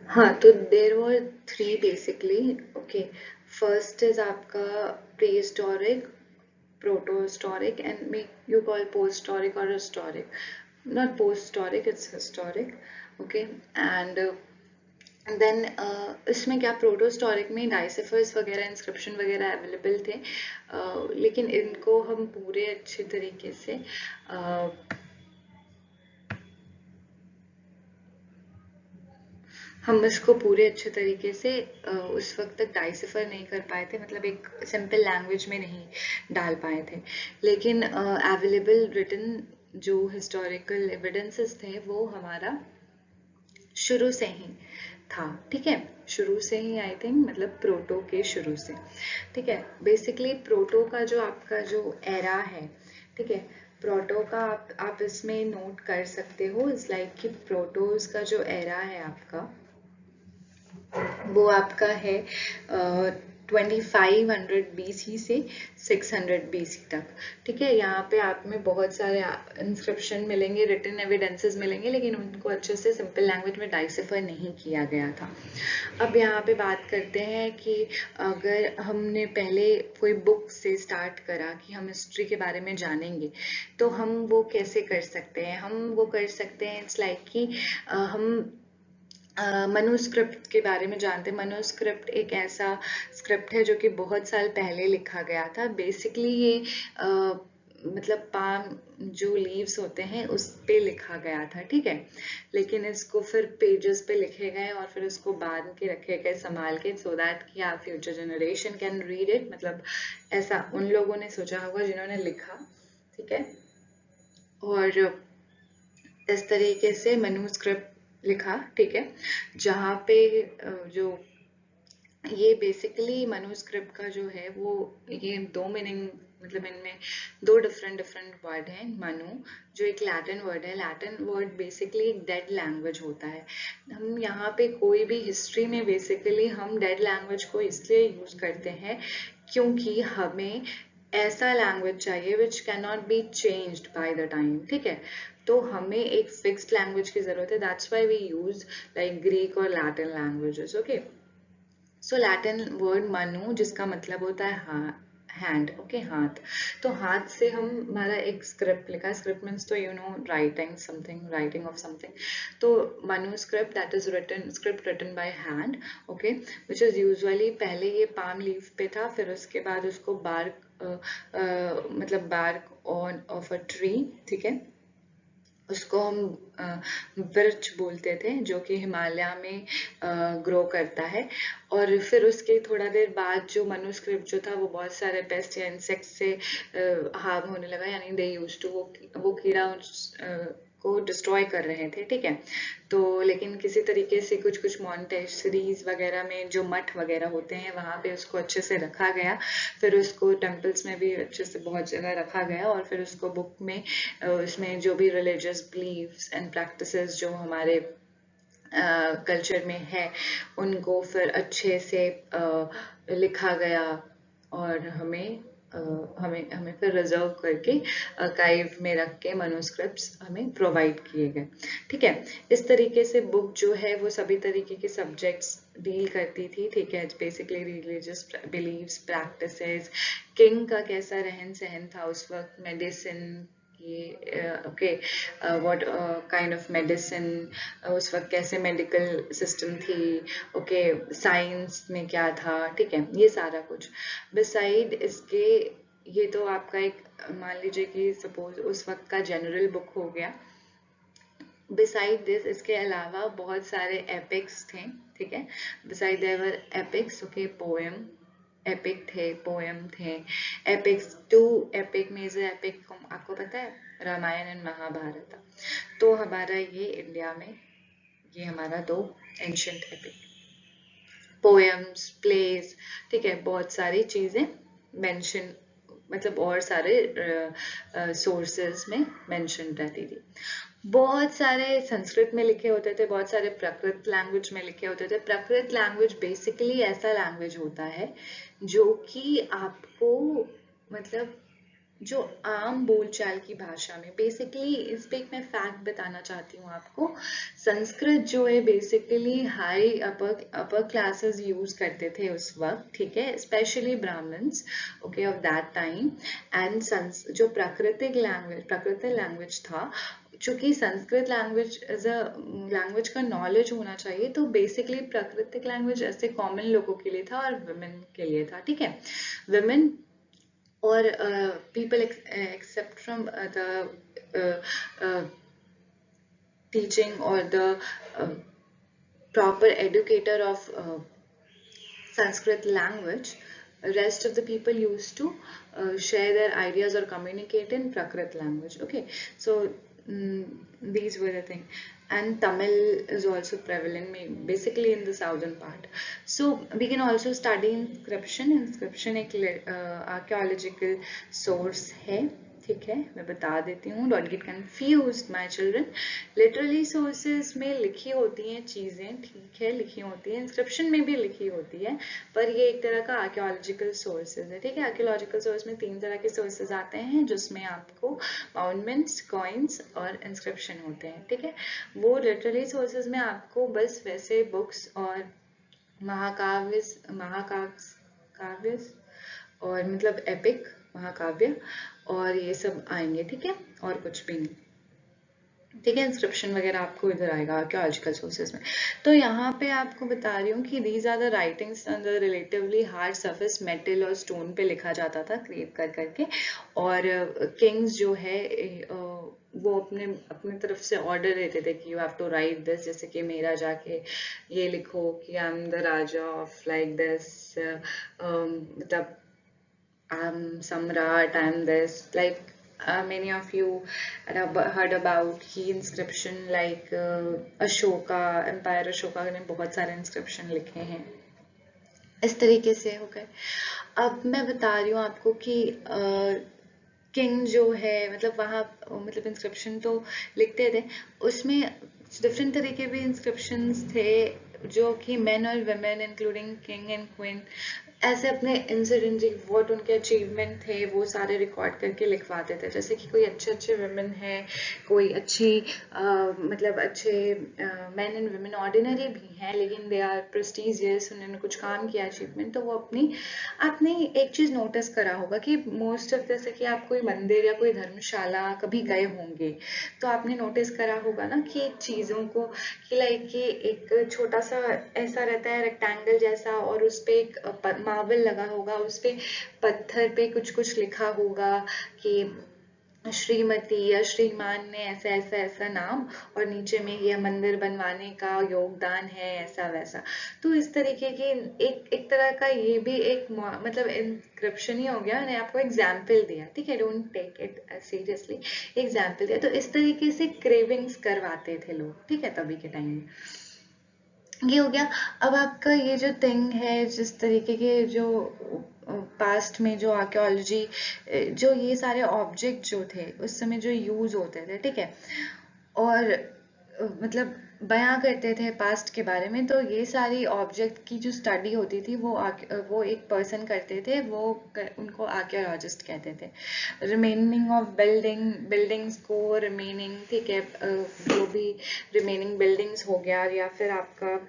हाँ, तो देर वर 3 बेसिकली, ओके। फर्स्ट इज आपका pre historic, protohistoric, and make you call post-historic or historic, not post-historic, it's historic, okay. And then इसमें क्या, प्रोटोस्टोरिक में डाइसिफर्स वगैरह, इंस्क्रिप्शन वगैरह अवेलेबल थे, लेकिन इनको हम पूरे अच्छे तरीके से हम इसको पूरे अच्छे तरीके से उस वक्त तक डाइसिफर नहीं कर पाए थे, मतलब एक सिंपल लैंग्वेज में नहीं डाल पाए थे। लेकिन अवेलेबल रिटन जो हिस्टोरिकल एविडेंसेस थे वो हमारा शुरू से ही था, ठीक है, शुरू से ही, आई थिंक मतलब प्रोटो के शुरू से, ठीक है। बेसिकली प्रोटो का जो आपका जो एरा है, ठीक है, प्रोटो का आप इसमें नोट कर सकते हो, इट्स लाइक कि प्रोटोज का जो एरा है आपका, वो आपका है 2500 BC से 600 BC तक, ठीक है। यहाँ पे आप में बहुत सारे इंस्क्रिप्शन मिलेंगे, रिटन एविडेंसेस मिलेंगे, लेकिन उनको अच्छे से सिंपल लैंग्वेज में डाइसिफर नहीं किया गया था। अब यहाँ पे बात करते हैं कि अगर हमने पहले कोई बुक से स्टार्ट करा कि हम हिस्ट्री के बारे में जानेंगे, तो हम वो कैसे कर सकते हैं? हम वो कर सकते हैं, इट्स लाइक कि हम मनुस्क्रिप्ट के बारे में जानते हैं। मनुस्क्रिप्ट एक ऐसा स्क्रिप्ट है जो कि बहुत साल पहले लिखा गया था। बेसिकली ये मतलब पाम जो लीव्स होते हैं उस पे लिखा गया था, ठीक है। लेकिन इसको फिर पेजेस पे लिखे गए और फिर उसको बांध के रखे गए संभाल के, सो दैट कि आप future generation can read it. मतलब ऐसा उन लोगों ने सोचा होगा जिन्होंने लिखा, ठीक है। और इस तरीके से मनुस्क्रिप्ट लिखा, ठीक है। जहाँ पे जो ये बेसिकली मनुस्क्रिप्ट का जो है वो, ये दो मीनिंग, मतलब इनमें दो डिफरेंट डिफरेंट वर्ड हैं। मनु जो एक लैटिन वर्ड है, लैटिन वर्ड बेसिकली एक डेड लैंग्वेज होता है। हम यहाँ पे कोई भी हिस्ट्री में बेसिकली हम डेड लैंग्वेज को इसलिए यूज करते हैं क्योंकि हमें ऐसा लैंग्वेज चाहिए which can not be changed by the time, ठीक है। तो हमें एक फिक्स्ड लैंग्वेज की जरूरत है, that's why we use like Greek और Latin languages, okay. So Latin word manu जिसका मतलब होता है हैंड, ओके, हाथ। तो हाथ से हम हमारा एक स्क्रिप्ट लिखा, स्क्रिप्ट मीन्स तो you know writing something, writing of something. तो Manu script that is written, script written by hand, okay, which is usually पहले ये पाम लीफ पे था, फिर उसके बाद उसको बार्क मतलब bark on of a tree, ठीक है, उसको हम बिर्च बोलते थे, जो कि हिमालय में ग्रो करता है। और फिर उसके थोड़ा देर बाद जो मनुस्क्रिप्ट जो था वो बहुत सारे पेस्ट या इंसेक्ट से हार्म होने लगा, यानी दे यूज टू, वो कीड़ा को डिस्ट्रॉय कर रहे थे, ठीक है। तो लेकिन किसी तरीके से कुछ कुछ मॉन्टेसरीज वगैरह में जो मठ वगैरह होते हैं वहाँ पे उसको अच्छे से रखा गया, फिर उसको टेम्पल्स में भी अच्छे से बहुत जगह रखा गया, और फिर उसको बुक में उसमें जो भी रिलीजियस बिलीव्स एंड प्रैक्टिसेस जो हमारे कल्चर में है उनको फिर अच्छे से लिखा गया, और हमें हमें फिर रिजर्व करके आर्काइव में रख के मनुस्क्रिप्ट्स हमें प्रोवाइड किए गए, ठीक है। इस तरीके से बुक जो है वो सभी तरीके के सब्जेक्ट्स डील करती थी, ठीक है। Basically religious believes, practices, king का कैसा रहन सहन था उस वक्त, मेडिसिन, ये okay, what kind of medicine, उस वक्त कैसे मेडिकल सिस्टम थी, ओके, साइंस में क्या था, ठीक है, ये सारा कुछ। बिसाइड इसके, ये तो आपका एक, मान लीजिए कि सपोज उस वक्त का जनरल बुक हो गया। बिसाइड दिस, इसके अलावा बहुत सारे एपिक्स थे, ठीक है। Beside their epics, okay, poem, epic थे, पोएम थे। Epics, two epic major epic आपको पता है, रामायण एंड महाभारत। तो हमारा ये इंडिया में ये हमारा दो एंशंट एपिक, पोएम्स, प्लेज, ठीक है, बहुत सारी चीजें मेंशन, मतलब और सारे सोर्सेज में मेंशन रहती थी। बहुत सारे संस्कृत में लिखे होते थे, बहुत सारे प्राकृत लैंग्वेज में लिखे होते थे। प्राकृत लैंग्वेज बेसिकली ऐसा लैंग्वेज होता है जो कि आपको, मतलब जो आम बोलचाल की भाषा में, बेसिकली इस पे एक मैं फैक्ट बताना चाहती हूँ आपको। संस्कृत जो है basically high upper upper classes use करते थे उस वक्त, ठीक है, specially Brahmins, okay, of that time. And जो प्राकृतिक लैंग्वेज था, चूंकि Sanskrit language as a language का नॉलेज होना चाहिए, तो बेसिकली प्राकृतिक लैंग्वेज ऐसे कॉमन लोगों के लिए था और वुमेन के लिए था, ठीक है। Women or people except from the teaching or the uh, proper educator of Sanskrit language, rest of the people used to share their ideas or communicate in Prakrit language. Okay, so these were the things. And Tamil is also prevalent, basically in the southern part. So we can also study inscription. Inscription एक archaeological source है, ठीक है, मैं बता देती हूँ, don't get confused my children. Literally sources में लिखी होती हैं चीज़ें, ठीक है, लिखी होती है, इंस्क्रिप्शन में भी लिखी होती है, पर ये एक तरह का आर्कियोलॉजिकल सोर्सेज है, ठीक है। आर्कियोलॉजिकल सोर्स में तीन तरह के सोर्सेज आते हैं, जिसमें आपको माउंटमेंट्स, कॉइन्स और इंस्क्रिप्शन होते हैं, ठीक है। वो लिटरली सोर्सेज में आपको बस वैसे बुक्स और महाकाव्य, महाकाव्य और मतलब एपिक, महाकाव्य और ये सब आएंगे, ठीक है, और कुछ भी नहीं। ठीक है। इंस्क्रिप्शन वगैरह आपको इधर आएगा आर्कियोलॉजिकल सोर्सेज में। तो यहाँ पे आपको बता रही हूँ कि these are the writings on the relatively hard surface metal और स्टोन पे लिखा जाता था क्रिएट कर करके। और किंग्स जो है वो अपने अपने तरफ से ऑर्डर देते थे कि you have to write this, जैसे कि मेरा जाके ये लिखो कि I am the raja of like this, मतलब I'm Samrat, I'm this. Like many of you have heard about key inscription like Ashoka, Empire Ashoka ने बहुत सारे inscription लिखे हैं। इस तरीके से हो गए। अब मैं बता रही हूँ आपको कि किंग जो है मतलब वहाँ मतलब इंस्क्रिप्शन तो लिखते थे, उसमें डिफरेंट तरीके भी इंस्क्रिप्शंस थे जो कि मेन और women including king and queen ऐसे अपने इंसिडेंट व्हाट उनके अचीवमेंट थे वो सारे रिकॉर्ड करके लिखवाते थे। जैसे कि कोई अच्छे अच्छे वुमेन है, कोई अच्छी मतलब अच्छे मैन एंड वुमेन ऑर्डिनरी भी हैं लेकिन दे आर प्रेस्टिजियस, उन्होंने कुछ काम किया अचीवमेंट, तो वो अपनी आपने एक चीज नोटिस करा होगा कि मोस्ट ऑफ जैसे कि आप कोई मंदिर या कोई धर्मशाला कभी गए होंगे तो आपने नोटिस करा होगा ना कि चीजों को कि लाइक कि एक छोटा सा ऐसा रहता है रेक्टेंगल जैसा और उस पे एक मार्बल लगा होगा, उस पे पत्थर पे कुछ कुछ लिखा होगा कि श्रीमती या श्रीमान ने ऐसा ऐसा ऐसा नाम और नीचे में यह मंदिर बनवाने का योगदान है ऐसा वैसा। तो इस तरीके की एक तरह का ये भी एक मतलब इंस्क्रिप्शन ही हो गया। मैंने आपको एग्जाम्पल दिया, ठीक है, don't take it seriously, example दिया। तो इस तरीके से क्रेविंग्स करवाते थे लोग, ठीक है, तभी के टाइम में ये हो गया। अब आपका ये जो थिंग है जिस तरीके के जो पास्ट में जो आर्कियोलॉजी जो ये सारे ऑब्जेक्ट जो थे उस समय जो यूज होते थे, ठीक है, और मतलब बयां करते थे पास्ट के बारे में, तो ये सारी ऑब्जेक्ट की जो स्टडी होती थी वो एक पर्सन करते थे, उनको आर्कियोलॉजिस्ट कहते थे। रिमेनिंग ऑफ बिल्डिंग्स को रिमेनिंग, ठीक है, जो भी रिमेनिंग बिल्डिंग्स हो गया या फिर आपका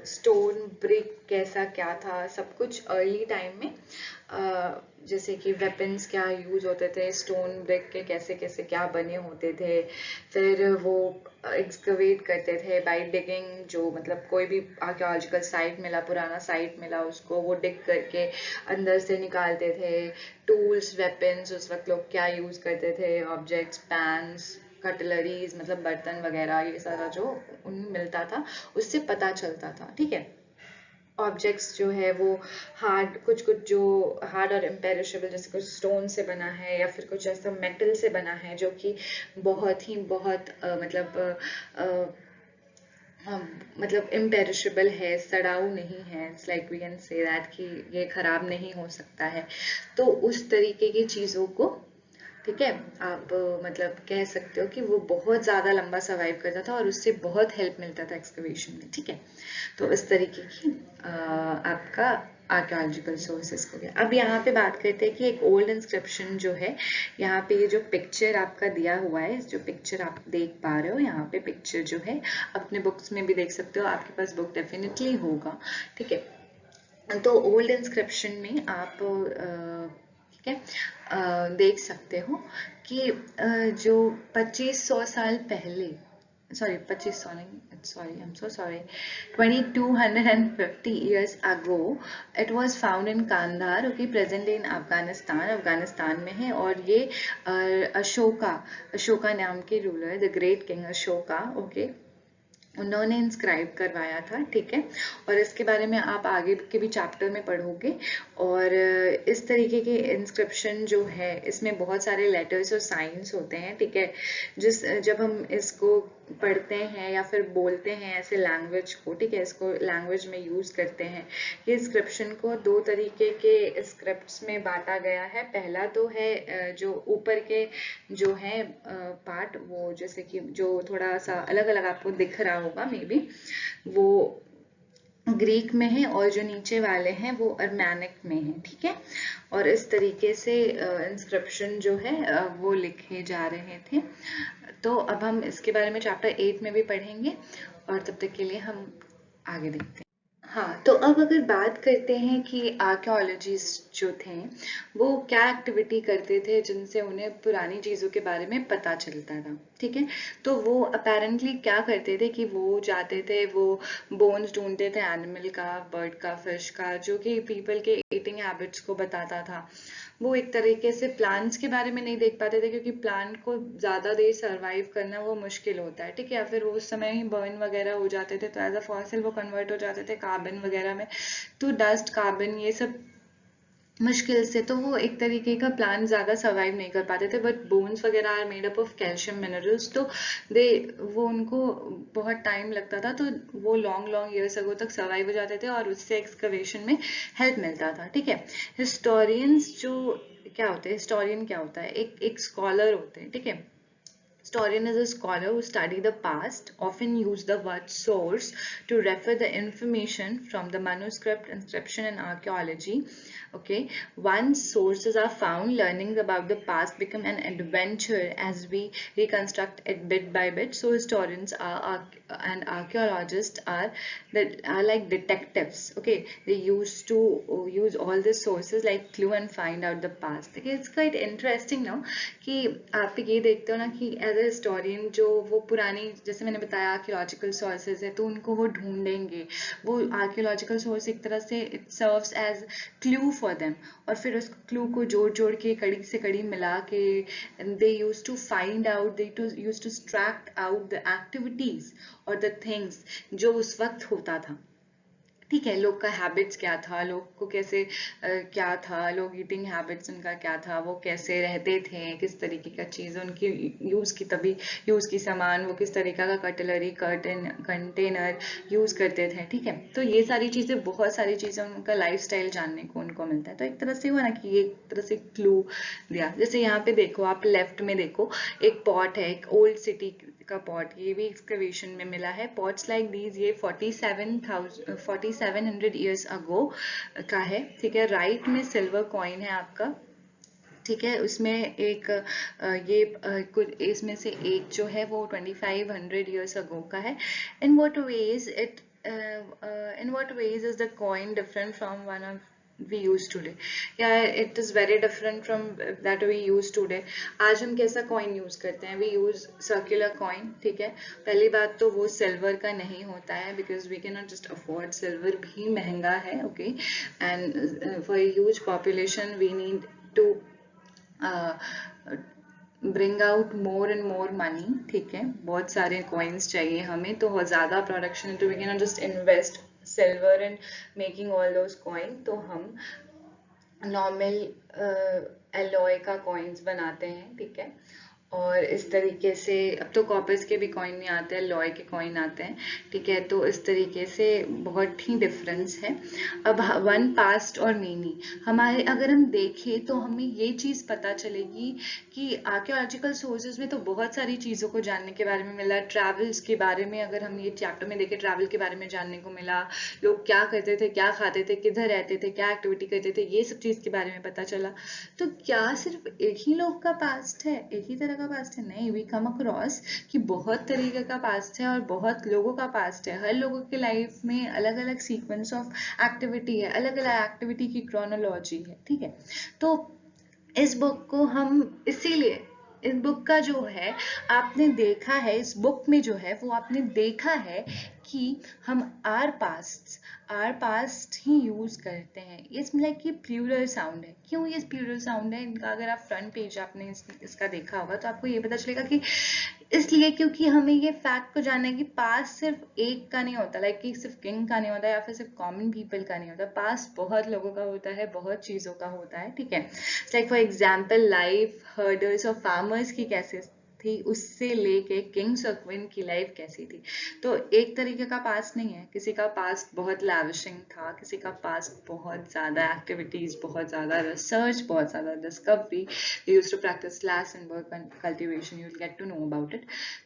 स्टोन ब्रिक कैसा क्या था, सब कुछ अर्ली टाइम में जैसे कि वेपन्स क्या यूज होते थे, स्टोन ब्रिक के कैसे कैसे क्या बने होते थे, फिर वो एक्सकवेट करते थे बाय डिगिंग, जो मतलब कोई भी आर्कियोलॉजिकल साइट मिला, पुराना साइट मिला, उसको वो डिग करके अंदर से निकालते थे। टूल्स वेपन्स उस वक्त लोग क्या यूज करते थे, ऑब्जेक्ट्स, पैन्स, कटलरीज मतलब बर्तन वगैरह, ये सारा जो उनमें मिलता था उससे पता चलता था, ठीक है। ऑब्जेक्ट्स जो है वो हार्ड, कुछ कुछ जो हार्ड और इम्पेरिशेबल जैसे कुछ स्टोन से बना है या फिर कुछ ऐसा मेटल से बना है जो कि बहुत ही बहुत मतलब इम्पेरिशेबल है, सड़ाऊ नहीं है, it's like we can say that कि ये खराब नहीं हो सकता है। तो उस तरीके की चीज़ों को, ठीक है, आप मतलब कह सकते हो कि वो बहुत ज़्यादा लंबा सर्वाइव करता था और उससे बहुत हेल्प मिलता था एक्सकवेशन में, ठीक है। तो इस तरीके की आपका आर्कियोलॉजिकल सोर्सेस हो गया। अब यहाँ पे बात करते हैं कि एक ओल्ड इंस्क्रिप्शन जो है, यहाँ पे ये जो पिक्चर आपका दिया हुआ है, जो पिक्चर आप देख पा रहे हो यहाँ पे पिक्चर जो है, अपने बुक्स में भी देख सकते हो, आपके पास बुक डेफिनेटली होगा, ठीक है। तो ओल्ड इंस्क्रिप्शन में आप ठीक है देख सकते हो कि जो 2500 साल पहले, sorry 2500 नहीं, sorry I'm so sorry, 2250 years ago it was found in Kandahar, okay, present in Afghanistan में है। और ये अशोका नाम के ruler, the great king Ashoka, okay, उन्होंने इंस्क्राइब करवाया था, ठीक है। और इसके बारे में आप आगे के भी चैप्टर में पढ़ोगे। और इस तरीके के इंस्क्रिप्शन जो है इसमें बहुत सारे लेटर्स और साइंस होते हैं, ठीक है। जब हम इसको पढ़ते हैं या फिर बोलते हैं ऐसे लैंग्वेज को, ठीक है, इसको लैंग्वेज में यूज करते हैं। ये इंस्क्रिप्शन को दो तरीके के स्क्रिप्ट्स में बांटा गया है। पहला तो है जो ऊपर के जो है पार्ट, वो जैसे कि जो थोड़ा सा अलग अलग आपको दिख रहा होगा मे बी, वो ग्रीक में है, और जो नीचे वाले हैं वो अर्मैनिक में है, ठीक है। और इस तरीके से इंस्क्रिप्शन जो है वो लिखे जा रहे थे। तो अब हम इसके बारे में चैप्टर 8 में भी पढ़ेंगे, और तब तक के लिए हम आगे देखते हैं। हाँ, तो अब अगर बात करते हैं कि आर्कियोलॉजिस्ट जो थे वो क्या एक्टिविटी करते थे जिनसे उन्हें पुरानी चीज़ों के बारे में पता चलता था, ठीक ठीक है। तो वो अपेरेंटली क्या करते थे कि वो जाते थे, वो बोन्स ढूंढते थे एनिमल का, बर्ड का, फिश का, जो कि पीपल के ईटिंग हैबिट्स को बताता था। वो एक तरीके से प्लांट्स के बारे में नहीं देख पाते थे, क्योंकि प्लांट को ज़्यादा देर सरवाइव करना वो मुश्किल होता है, ठीक है। या फिर वो उस समय ही बर्न वगैरह हो जाते थे, तो एज अ फॉसिल वो कन्वर्ट हो जाते थे कार्बन वगैरह में। तो डस्ट, कार्बन, ये सब मुश्किल से, तो वो एक तरीके का प्लांट ज़्यादा सर्वाइव नहीं कर पाते थे। बट बोन्स वगैरह are made up of calcium minerals, तो दे वो उनको बहुत टाइम लगता था, तो वो लॉन्ग लॉन्ग ईयर्स अगो तक सर्वाइव हो जाते थे, और उससे एक्सकवेशन में हेल्प मिलता था, ठीक है। हिस्टोरियंस जो क्या होते हैं, हिस्टोरियन क्या होता है, एक स्कॉलर होते हैं, ठीक है। Historian is a scholar who study the past, often use the word source to refer the information from the manuscript, inscription and archaeology. Okay, once sources are found, learning about the past become an adventure as we reconstruct it bit by bit. So historians and archaeologists are like detectives. Okay, they used to use all the sources like clue and find out the past. Okay, it's quite interesting now कि आप ये देखते हो ना कि as a historian जो वो पुरानी, जैसे मैंने बताया आर्कियोलॉजिकल सोर्सेज है, तो उनको वो ढूंढेंगे। वो आर्कियोलॉजिकल सोर्स एक तरह से it serves as clue for them, और फिर उस क्लू को जोड़ जोड़ के, कड़ी से कड़ी मिला के, they use to find out, they use to extract out the activities और द थिंग्स जो उस वक्त होता था, ठीक है। लोग का हैबिट्स क्या था, लोग को कैसे क्या था, लोग ईटिंग हैबिट्स उनका क्या था, वो कैसे रहते थे, किस तरीके का चीज़ उनकी यूज़ की, तभी यूज़ की सामान, वो किस तरीका का कटलरी, कंटेनर यूज़ करते थे, ठीक है। तो ये सारी चीज़ें, बहुत सारी चीज़ें उनका लाइफस्टाइल जानने को उनको मिलता है। तो एक तरह से हुआ ना कि एक तरह से क्लू दिया। जैसे यहाँ पे देखो, आप लेफ्ट में देखो, एक पॉट है, एक ओल्ड सिटी का पॉट, ये भी एक्सकवेशन में मिला है। पॉट्स लाइक दीज ये 4700 ईयर्स अगो का है, ठीक है। राइट में सिल्वर कॉइन है आपका, ठीक है। उसमें एक कुछ इसमें से एक जो है वो 2500 ईयर्स अगो का है। In what ways it in what ways is the coin different from one of we use today? Yeah, it is very different from that we use today. आज हम कैसा coin use करते हैं? We use circular coin, ठीक है। पहली बात तो वो silver का नहीं होता है, because we cannot just afford silver, भी महंगा है, okay, and for a huge population we need to bring out more and more money, ठीक है। बहुत सारे कॉइन्स चाहिए हमें, तो ज़्यादा प्रोडक्शन है, तो we can just invest silver and making all those coin. तो हम नॉर्मल एलॉय का कॉइन्स बनाते हैं, ठीक है। और इस तरीके से अब तो कॉपर्स के भी कॉइन नहीं आते हैं, लॉय के कॉइन आते हैं, ठीक है। तो इस तरीके से बहुत ही डिफरेंस है। अब वन पास्ट और मेनी, हमारे अगर हम देखें तो हमें ये चीज़ पता चलेगी कि आर्कियोलॉजिकल सोर्सेज में तो बहुत सारी चीज़ों को जानने के बारे में मिला। ट्रैवल्स के बारे में अगर हम ये चैप्टर में देखें, ट्रैवल के बारे में जानने को मिला, लोग क्या करते थे, क्या खाते थे, किधर रहते थे, क्या एक्टिविटी करते थे, ये सब चीज़ के बारे में पता चला। तो क्या सिर्फ एक ही लोग का पास्ट है, एक ही तरह का पास्ट है? नहीं, वी कम अक्रॉस कि बहुत तरीके का पास्ट है और बहुत लोगों का पास्ट है। हर लोगों के लाइफ में अलग अलग सीक्वेंस ऑफ एक्टिविटी है, अलग अलग एक्टिविटी की क्रोनोलॉजी है, ठीक है। तो इस बुक को हम इसीलिए, इस बुक का जो है आपने देखा है, इस बुक में जो है वो आपने देखा है कि हम आर पास्ट ही यूज करते हैं। इसमें लाइक ये प्लूरल साउंड है। क्यों ये प्लूरल साउंड है इनका? अगर आप फ्रंट पेज आपने इसका देखा होगा तो आपको ये पता चलेगा कि इसलिए क्योंकि हमें ये फैक्ट को जानना है कि पास्ट सिर्फ एक का नहीं होता, लाइक कि सिर्फ किंग का नहीं होता या फिर सिर्फ कॉमन पीपल का नहीं होता। पास्ट बहुत लोगों का होता है, बहुत चीज़ों का होता है, ठीक है। Like for example life herders और फार्मर्स की कैसे थी, उससे लेके किंग्स और क्वीन की लाइफ कैसी थी। तो एक तरीके का पास्ट नहीं है। किसी का पास्ट बहुत लैविशिंग था, किसी का पास्ट बहुत ज़्यादा एक्टिविटीज़, बहुत ज़्यादा रिसर्च, बहुत ज़्यादा discovery, they used to practice slash and work on cultivation, you will get to know about it.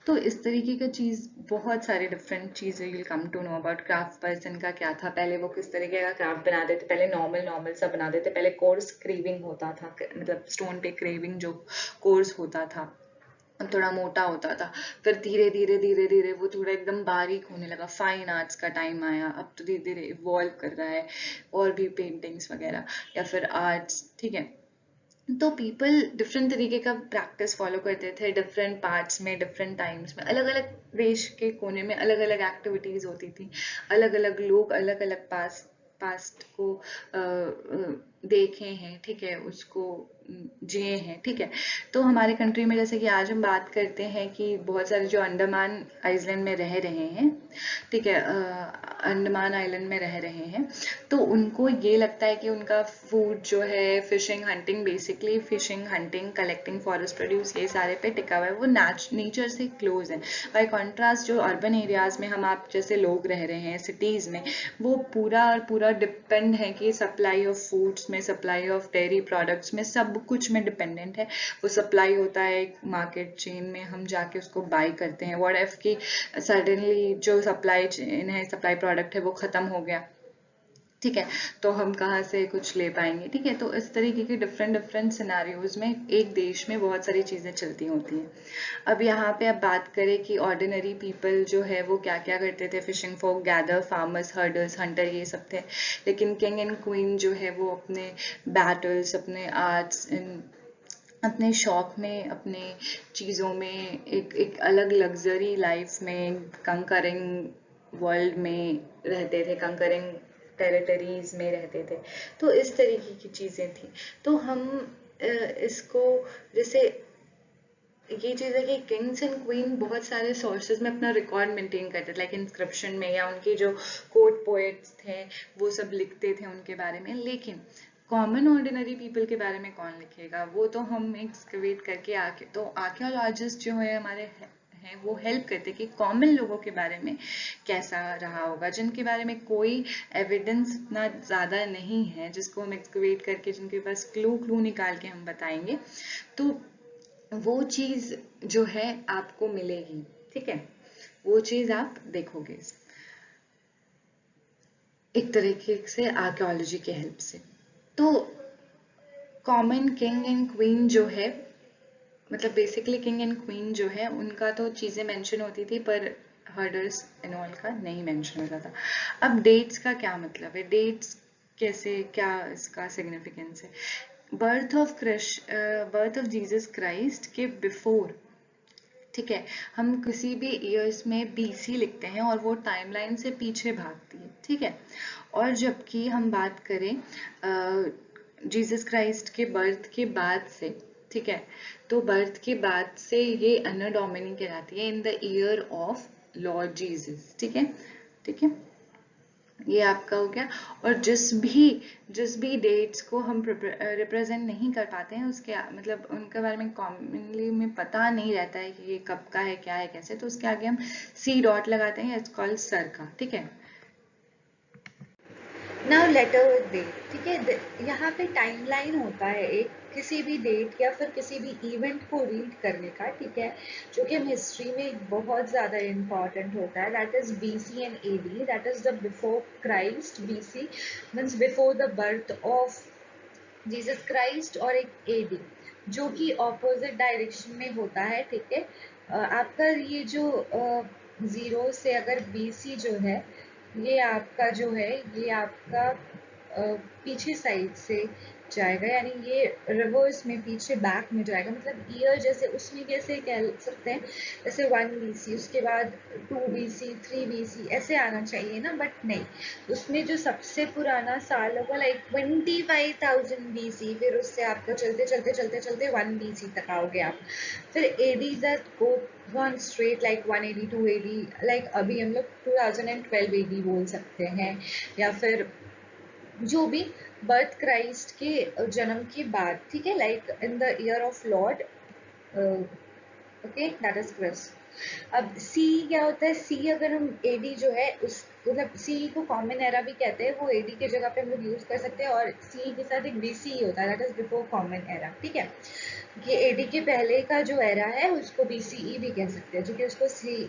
तो इस तरीके का चीज़, बहुत सारे डिफरेंट चीज़ें you will come to know about। Craft person का क्या था, पहले वो किस तरीके का क्राफ्ट बनाते थे। पहले नॉर्मल सा बनाते थे, पहले कोर्स क्रेविंग होता था, मतलब स्टोन पे क्रेविंग जो कोर्स होता था थोड़ा मोटा होता था। फिर धीरे धीरे वो थोड़ा एकदम बारीक होने लगा, फाइन आर्ट्स का टाइम आया। अब तो धीरे धीरे इवॉल्व कर रहा है और भी पेंटिंग्स वगैरह या फिर आर्ट्स, ठीक है। तो पीपल डिफरेंट तरीके का प्रैक्टिस फॉलो करते थे, डिफरेंट पार्ट्स में, डिफरेंट टाइम्स में, अलग अलग देश के कोने में अलग अलग एक्टिविटीज होती थी, अलग अलग लोग अलग अलग पास्ट को देखे हैं, ठीक है, उसको जिए हैं, ठीक है। तो हमारे कंट्री में जैसे कि आज हम बात करते हैं कि बहुत सारे जो अंडमान आइलैंड में रह रहे हैं, ठीक है, अंडमान आइलैंड में रह रहे हैं, तो उनको ये लगता है कि उनका फूड जो है fishing hunting, basically fishing hunting collecting forest produce, ये सारे पे टिका हुआ है, वो नेचर से क्लोज है। बाय कॉन्ट्रास्ट जो अर्बन एरियाज में हम आप जैसे लोग रह रहे हैं सिटीज़ में, वो पूरा और पूरा डिपेंड है कि सप्लाई ऑफ फूड्स में, सप्लाई ऑफ डेयरी प्रोडक्ट्स में, सब कुछ में डिपेंडेंट है। वो सप्लाई होता है मार्केट चेन में, हम जाके उसको बाई करते हैं। व्हाट इफ कि सडनली जो सप्लाई चेन है, सप्लाई प्रोडक्ट है, वो ख़त्म हो गया, ठीक है, तो हम कहाँ से कुछ ले पाएंगे, ठीक है। तो इस तरीके के डिफरेंट डिफरेंट सिनारियोज में एक देश में बहुत सारी चीज़ें चलती होती हैं। अब यहाँ पे अब बात करें कि ऑर्डिनरी पीपल जो है वो क्या क्या करते थे, fishing for gather, farmers, herders, Hunter, ये सब थे। लेकिन किंग एंड क्वीन जो है वो अपने बैटल्स, अपने आर्ट्स, अपने शौक में, अपने चीज़ों में, एक एक अलग लग्जरी लाइफ में, कंकरिंग वर्ल्ड में रहते थे, कंकरिंग टेरिटरीज में रहते थे। तो इस तरीके की चीज़ें थी। तो हम इसको जैसे ये चीज़ है कि किंग्स एंड क्वीन बहुत सारे सोर्सेज में अपना रिकॉर्ड मेंटेन करते थे, लाइक इंस्क्रिप्शन में, या उनके जो कोर्ट पोएट्स थे वो सब लिखते थे उनके बारे में। लेकिन कॉमन ऑर्डिनरी पीपल के बारे में कौन लिखेगा, वो तो हम एक्सकवेट करके आके, तो आर्कियोलॉजिस्ट जो है हमारे हैं वो हेल्प करते कि कॉमन लोगों के बारे में कैसा रहा होगा, जिनके बारे में कोई एविडेंस इतना ज़्यादा नहीं है, जिसको हम एक्सकवेट करके, जिनके पास क्लू क्लू निकाल के हम बताएंगे, तो वो चीज़ जो है आपको मिलेगी, ठीक है, वो चीज़ आप देखोगे एक तरीके से आर्कियोलॉजी के हेल्प से। तो कॉमन किंग एंड क्वीन जो है, मतलब बेसिकली किंग एंड क्वीन जो है उनका तो चीज़ें मेंशन होती थी, पर हर्डर्स एंड ऑल का नहीं मेंशन होता था। अब डेट्स का क्या मतलब है, डेट्स कैसे, क्या इसका सिग्निफिकेंस है। बर्थ ऑफ जीसस क्राइस्ट के बिफोर, ठीक है, हम किसी भी ईयर्स में बीसी लिखते हैं और वो टाइमलाइन से पीछे भागती है, ठीक है। और जबकि हम बात करें जीसस क्राइस्ट के बर्थ के बाद से, ठीक है, तो बर्थ के बाद से ये अन्ना डोमिनी कहलाती है, इन the year of Lord Jesus, ठीक है, ठीक है, ये आपका हो गया। और जिस भी डेट्स को हम रिप्रेजेंट नहीं कर पाते हैं, उसके मतलब उनके बारे में कॉमनली में पता नहीं रहता है कि ये कब का है, क्या है, कैसे, तो उसके आगे हम सी डॉट लगाते हैं, इट्स कॉल्ड सर का, ठीक है। नाउ लेटर विद डेट, ठीक है, यहाँ पे टाइमलाइन होता है एक किसी भी डेट या फिर किसी भी इवेंट को रीड करने का, ठीक है, जो कि हम हिस्ट्री में बहुत ज़्यादा इम्पॉर्टेंट होता है। That is BC and AD, that is the before Christ. BC means before the birth of Jesus Christ, और एक AD जो कि ऑपोजिट डायरेक्शन में होता है, ठीक है। आपका ये जो ज़ीरो से अगर BC जो है, ये आपका जो है, ये आपका पीछे साइड से जाएगा, यानी ये रिवर्स में, पीछे बैक में जाएगा, मतलब ईयर जैसे उसमें कैसे कह सकते हैं, जैसे 1 BC, उसके बाद 2 BC, 3 BC ऐसे आना चाहिए ना, बट नहीं, उसमें जो सबसे पुराना साल होगा लाइक 25,000 BC, फिर उससे आपको चलते चलते चलते चलते 1 BC तक आओगे आप। फिर AD that go one straight like 180, 280, like अभी हम लोग 2012 AD बोल सकते हैं, या फिर जो भी बर्थ क्राइस्ट के जन्म के बाद, ठीक है, like in the year of Lord, okay, that is Christ. अब सी क्या होता है, सी अगर हम AD जो है उस, मतलब सी को कॉमन एरा भी कहते हैं, वो AD की जगह पे हम लोग यूज कर सकते हैं, और सी के साथ एक BC होता है, that is before common era, ठीक है। ये AD के पहले का जो एरा है उसको BCE भी कह सकते हैं, जो कि उसको सी,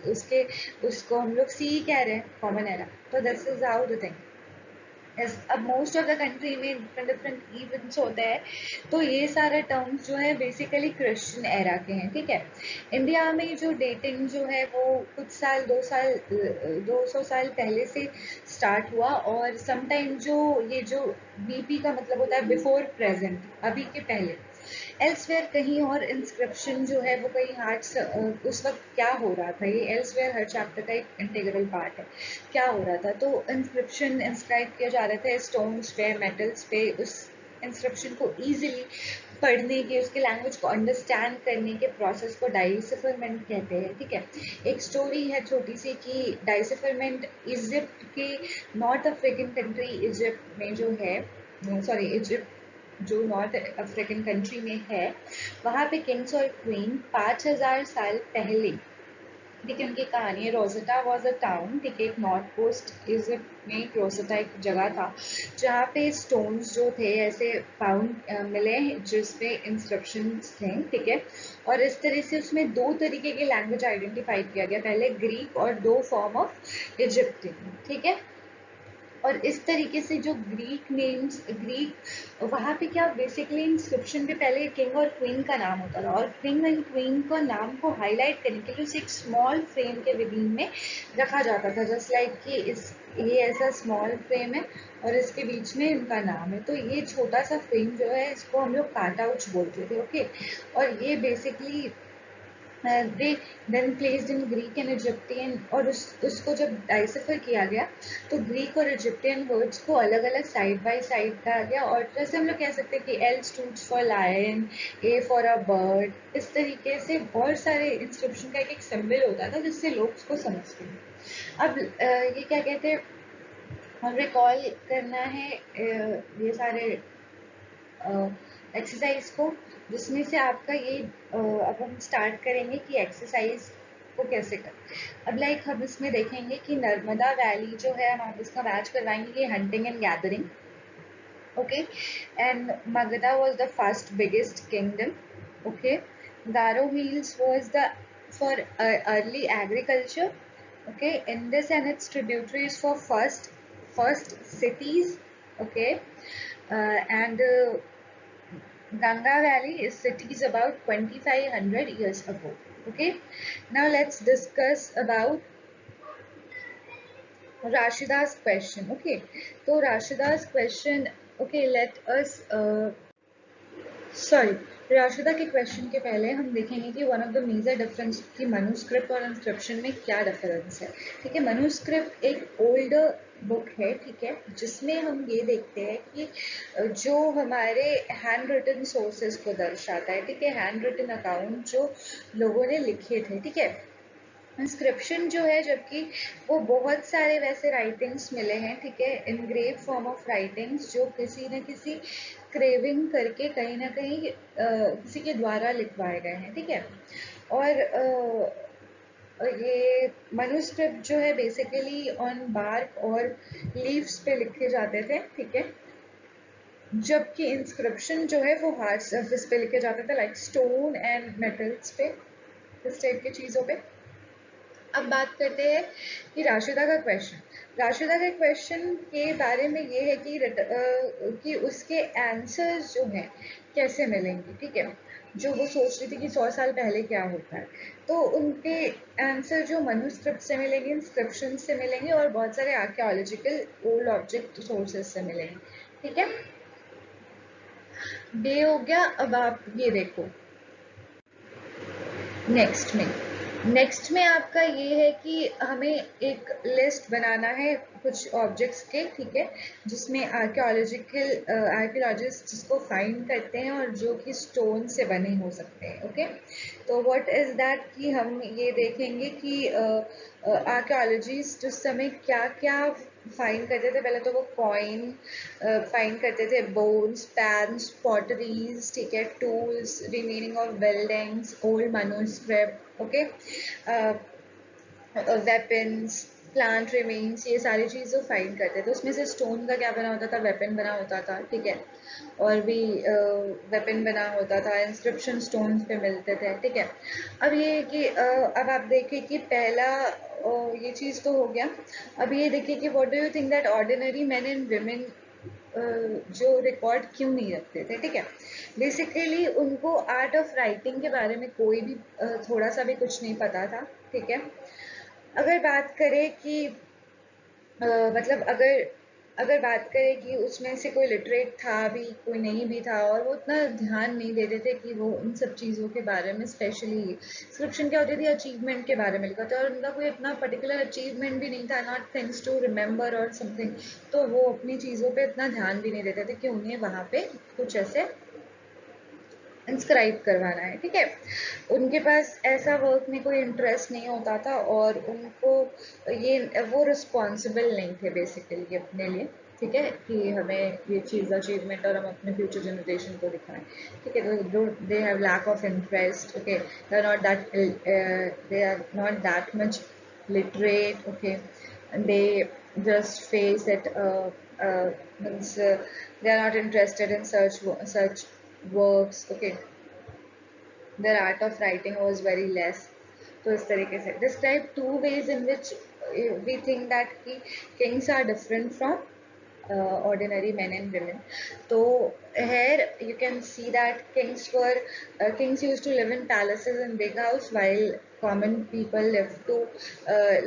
उसको हम लोग सी कह रहे हैं, कॉमन एरा। तो this is how the thing. Yes, अब मोस्ट ऑफ द कंट्री में डिफरेंट डिफरेंट इवेंट्स होते हैं, तो ये सारे टर्म्स जो है बेसिकली क्रिश्चियन एरा के हैं, ठीक है। इंडिया में जो डेटिंग जो है वो कुछ साल, 200 साल पहले से स्टार्ट हुआ, और समटाइम जो ये जो BP का मतलब होता है बिफोर प्रेजेंट, अभी के पहले, एल्सवेयर कहीं और इंस्क्रिप्शन जो है वो कहीं हार्ट उस वक्त क्या हो रहा था, ये एल्सवेयर हर चैप्टर का एक इंटीग्रल पार्ट है, क्या हो रहा था। तो इंस्क्रिप्शन इंस्क्राइब किया जा रहा था स्टोन्स पे, मेटल्स पे। उस इंस्क्रिप्शन को ईजिली पढ़ने के, उसके लैंग्वेज को अंडरस्टैंड करने के प्रोसेस को डाइसिफरमेंट कहते हैं, ठीक है। एक स्टोरी है छोटी सी कि डाइसिफरमेंट इजिप्ट के, नॉर्थ अफ्रीकन कंट्री इजिप्ट में जो है, सॉरी इजिप्ट जो नॉर्थ अफ्रीकन कंट्री में है, वहाँ पे किंग्स और क्वीन 5000 साल पहले, ठीक है, उनकी कहानी है। रोजेटा वॉज अ टाउन, ठीक है, एक नॉर्थ कोस्ट इजिप्ट में रोजेटा एक जगह था जहाँ पे स्टोन्स जो थे ऐसे फाउंड मिले जिसपे इंस्क्रिप्शंस थे, ठीक है। और इस तरह से उसमें दो तरीके की लैंग्वेज आइडेंटिफाई किया गया, पहले ग्रीक और दो फॉर्म ऑफ इजिप्टियन, ठीक है। और इस तरीके से जो ग्रीक नेम्स, ग्रीक वहाँ पे क्या बेसिकली इंस्क्रिप्शन पे पहले किंग और क्वीन का नाम होता था, और किंग एंड क्वीन का नाम को हाईलाइट करने के लिए उसे एक स्मॉल फ्रेम के विदिन में रखा जाता था, जस्ट लाइक कि इस ये ऐसा स्मॉल फ्रेम है और इसके बीच में इनका नाम है। तो ये छोटा सा फ्रेम जो है इसको हम लोग काटाउच बोलते थे, ओके। और ये basically they then placed in Greek and Egyptian, और उसको जब डाइसिफर किया गया तो ग्रीक और इजिप्टियन वर्ड्स को अलग अलग साइड बाय साइड कहा गया। और जैसे हम लोग कह सकते हैं कि L stands for lion, A for a bird, इस तरीके से बहुत सारे इंस्क्रिप्शन का एक एक सिंबल होता था जिससे लोग उसको समझते हैं। अब ये क्या कहते हैं, हम रिकॉल करना है ये सारे एक्सरसाइज को, जिसमें से आपका ये अब हम स्टार्ट करेंगे कि एक्सरसाइज को कैसे करें। अब लाइक हम इसमें देखेंगे कि नर्मदा वैली जो है, हम आप इसका बैच करवाएंगे कि hunting and gathering, okay, and Magadha was the first biggest kingdom, okay. Garo Hills was the for early agriculture, okay. Indus and its tributaries for first cities, okay. And Ganga Valley is cities about 2500 years ago, okay. Now let's discuss about Rashida's question, okay. So Rashida's question, okay, let us sorry, Rashida के question के पहले हम देखेंगे कि one of the major difference कि manuscript और inscription में क्या डिफरेंस है, ठीक है। मनुस्क्रिप्ट एक ओल्डर बुक है, ठीक है, जिसमें हम ये देखते हैं कि जो हमारे हैंड रिटन सोर्सेज को दर्शाता है, ठीक है, हैंड रिटन अकाउंट जो लोगों ने लिखे थे, ठीक है। इंस्क्रिप्शन जो है जबकि वो बहुत सारे वैसे राइटिंग्स मिले हैं, ठीक है, इनग्रेव फॉर्म ऑफ राइटिंग्स जो किसी न किसी क्रेविंग करके कहीं ना कहीं किसी के द्वारा लिखवाए गए हैं, ठीक है। और ये मनुस्क्रिप्ट जो है बेसिकली ऑन बार्क और लीव्स पे लिखे जाते थे, ठीक है, जबकि इंस्क्रिप्शन जो है वो हार्ड सर्फेस पे लिखे जाते थे, लाइक स्टोन एंड मेटल्स पे, इस टाइप की चीज़ों पे। अब बात करते हैं कि राशिदा का क्वेश्चन, राशिदा के क्वेश्चन के बारे में ये है कि उसके आंसर्स जो हैं कैसे मिलेंगे, ठीक है। जो वो सोच रही थी कि 100 साल पहले क्या होता है, तो उनके आंसर जो मनुस्क्रिप्ट से मिलेंगे, इंस्क्रिप्शन से मिलेंगे, और बहुत सारे आर्कियोलॉजिकल ओल्ड ऑब्जेक्ट सोर्सेज से मिलेंगे, ठीक है। ये हो गया। अब आप ये देखो नेक्स्ट में आपका ये है कि हमें एक लिस्ट बनाना है कुछ ऑब्जेक्ट्स के, ठीक है, जिसमें आर्कियोलॉजिस्ट जिसको फाइंड करते हैं और जो कि स्टोन से बने हो सकते हैं, ओके। तो व्हाट इज दैट कि हम ये देखेंगे कि आर्कियोलॉजिस्ट उस समय क्या क्या फाइंड करते थे। पहले तो वो कॉइन फाइंड करते थे, बोन्स, पैन्स, पॉटरीज, ठीक है, tools, remaining of buildings, old manuscript, okay, weapons, plant remains, ये सारी चीज़ें फाइंड करते थे। उसमें से स्टोन का क्या बना होता था, वेपन बना होता था, ठीक है, और भी वेपन बना होता था, इंस्क्रिप्शन स्टोन्स पे मिलते थे, ठीक है। अब ये है कि अब आप देखिए कि पहला ये चीज़ तो हो गया। अब ये देखिए कि what do you think that ordinary man and women जो रिकॉर्ड क्यों नहीं रखते थे, ठीक है। बेसिकली उनको आर्ट ऑफ राइटिंग के बारे में कोई भी थोड़ा सा भी कुछ नहीं पता था, ठीक है। अगर बात करें कि मतलब अगर अगर बात करें कि उसमें से कोई लिटरेट था भी, कोई नहीं भी था, और वो उतना ध्यान नहीं देते थे कि वो उन सब चीज़ों के बारे में, स्पेशली डिस्क्रिप्शन क्या होती थी, अचीवमेंट के बारे में लिखा था, और उनका कोई इतना पर्टिकुलर अचीवमेंट भी नहीं था, नॉट थिंग्स टू रिमेंबर और समथिंग। तो वो अपनी चीज़ों पे इतना ध्यान भी नहीं देते थे कि उन्हें वहाँ पे कुछ ऐसे इंस्क्राइब करवाना है, ठीक है। उनके पास ऐसा वर्क में कोई इंटरेस्ट नहीं होता था, और उनको ये वो रिस्पॉन्सिबल नहीं थे बेसिकली अपने लिए, ठीक है, कि हमें ये चीज़ अचीवमेंट और हम अपने फ्यूचर जनरेशन को दिखाएं, ठीक है। तो they have lack of interest, okay, they are not that much literate, okay, and they just face it, means they are not interested in such works, okay. Their art of writing was very less. तो इस तरीके से describe two ways in which we think that kings are different from ordinary men and women. So here you can see that kings used to live in palaces and big house, while common people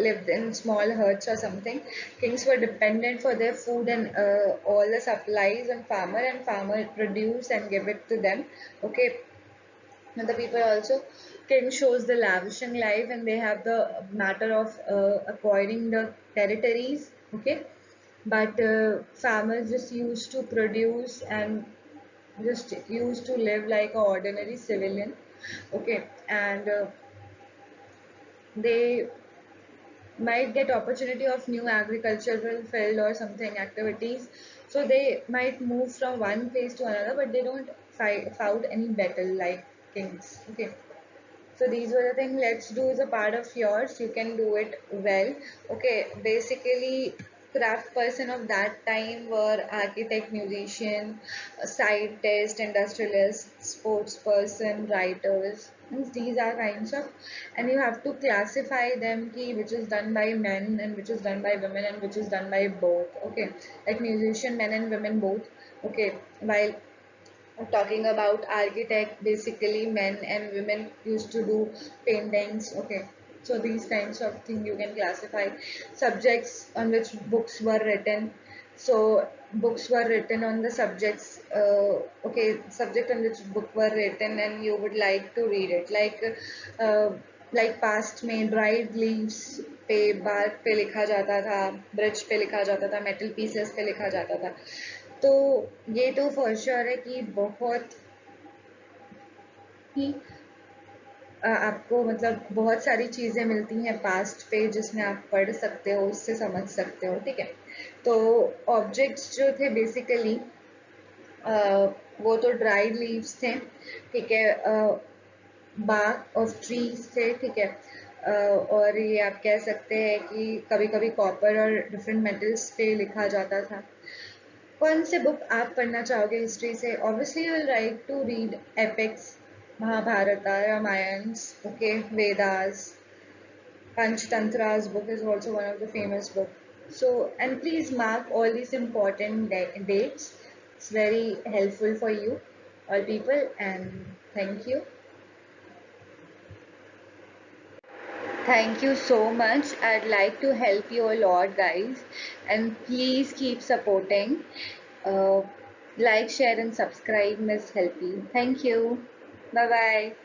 lived in small huts or something. Kings were dependent for their food and all the supplies on farmer, and farmer produce and give it to them. Okay, and the people also, king shows the lavishing life, and they have the matter of acquiring the territories, okay. But farmers just used to produce and just used to live like an ordinary civilian, okay. And they might get opportunity of new agricultural field or something activities, so they might move from one place to another, but they don't found any battle like kings, okay. So these were the things. Let's do is a part of yours. You can do it well. Okay, basically craft person of that time were architect, musician, scientist, industrialist, sports person, writers. Means these are kinds of, and you have to classify them key, which is done by men and which is done by women and which is done by both. Okay, like musician, men and women both. Okay, while talking about architect, basically men and women used to do paintings, okay. So these kinds of thing you can classify. Subjects on which books were written, so books were written on the subjects, okay, subject on which book were written and you would like to read it, uh, like past में dried leaves पे, bark पे लिखा जाता था, bridge पे लिखा जाता था, मेटल पीसेस पे लिखा जाता था। तो ये तो फॉर श्योर है कि बहुत ही आपको मतलब बहुत सारी चीज़ें मिलती हैं पास्ट पे, जिसमें आप पढ़ सकते हो, उससे समझ सकते हो, ठीक है। तो ऑब्जेक्ट्स जो थे बेसिकली वो तो ड्राइड लीव्स थे, ठीक है, बार्क ऑफ ट्रीज थे, ठीक है। और ये आप कह सकते हैं कि कभी कभी कॉपर और डिफरेंट मेटल्स पे लिखा जाता था। कौन से बुक आप पढ़ना चाहोगे हिस्ट्री से? Obviously you will write to read epics, Mahabharata, Ramayana, okay, Vedas, Panchtantra's book is also one of the famous book. So, and please mark all these important dates. It's very helpful for you, all people, and thank you. Thank you so much. I'd like to help you a lot, guys, and please keep supporting. Uh, like, share, and subscribe, Miss Helpy. Thank you. Bye bye.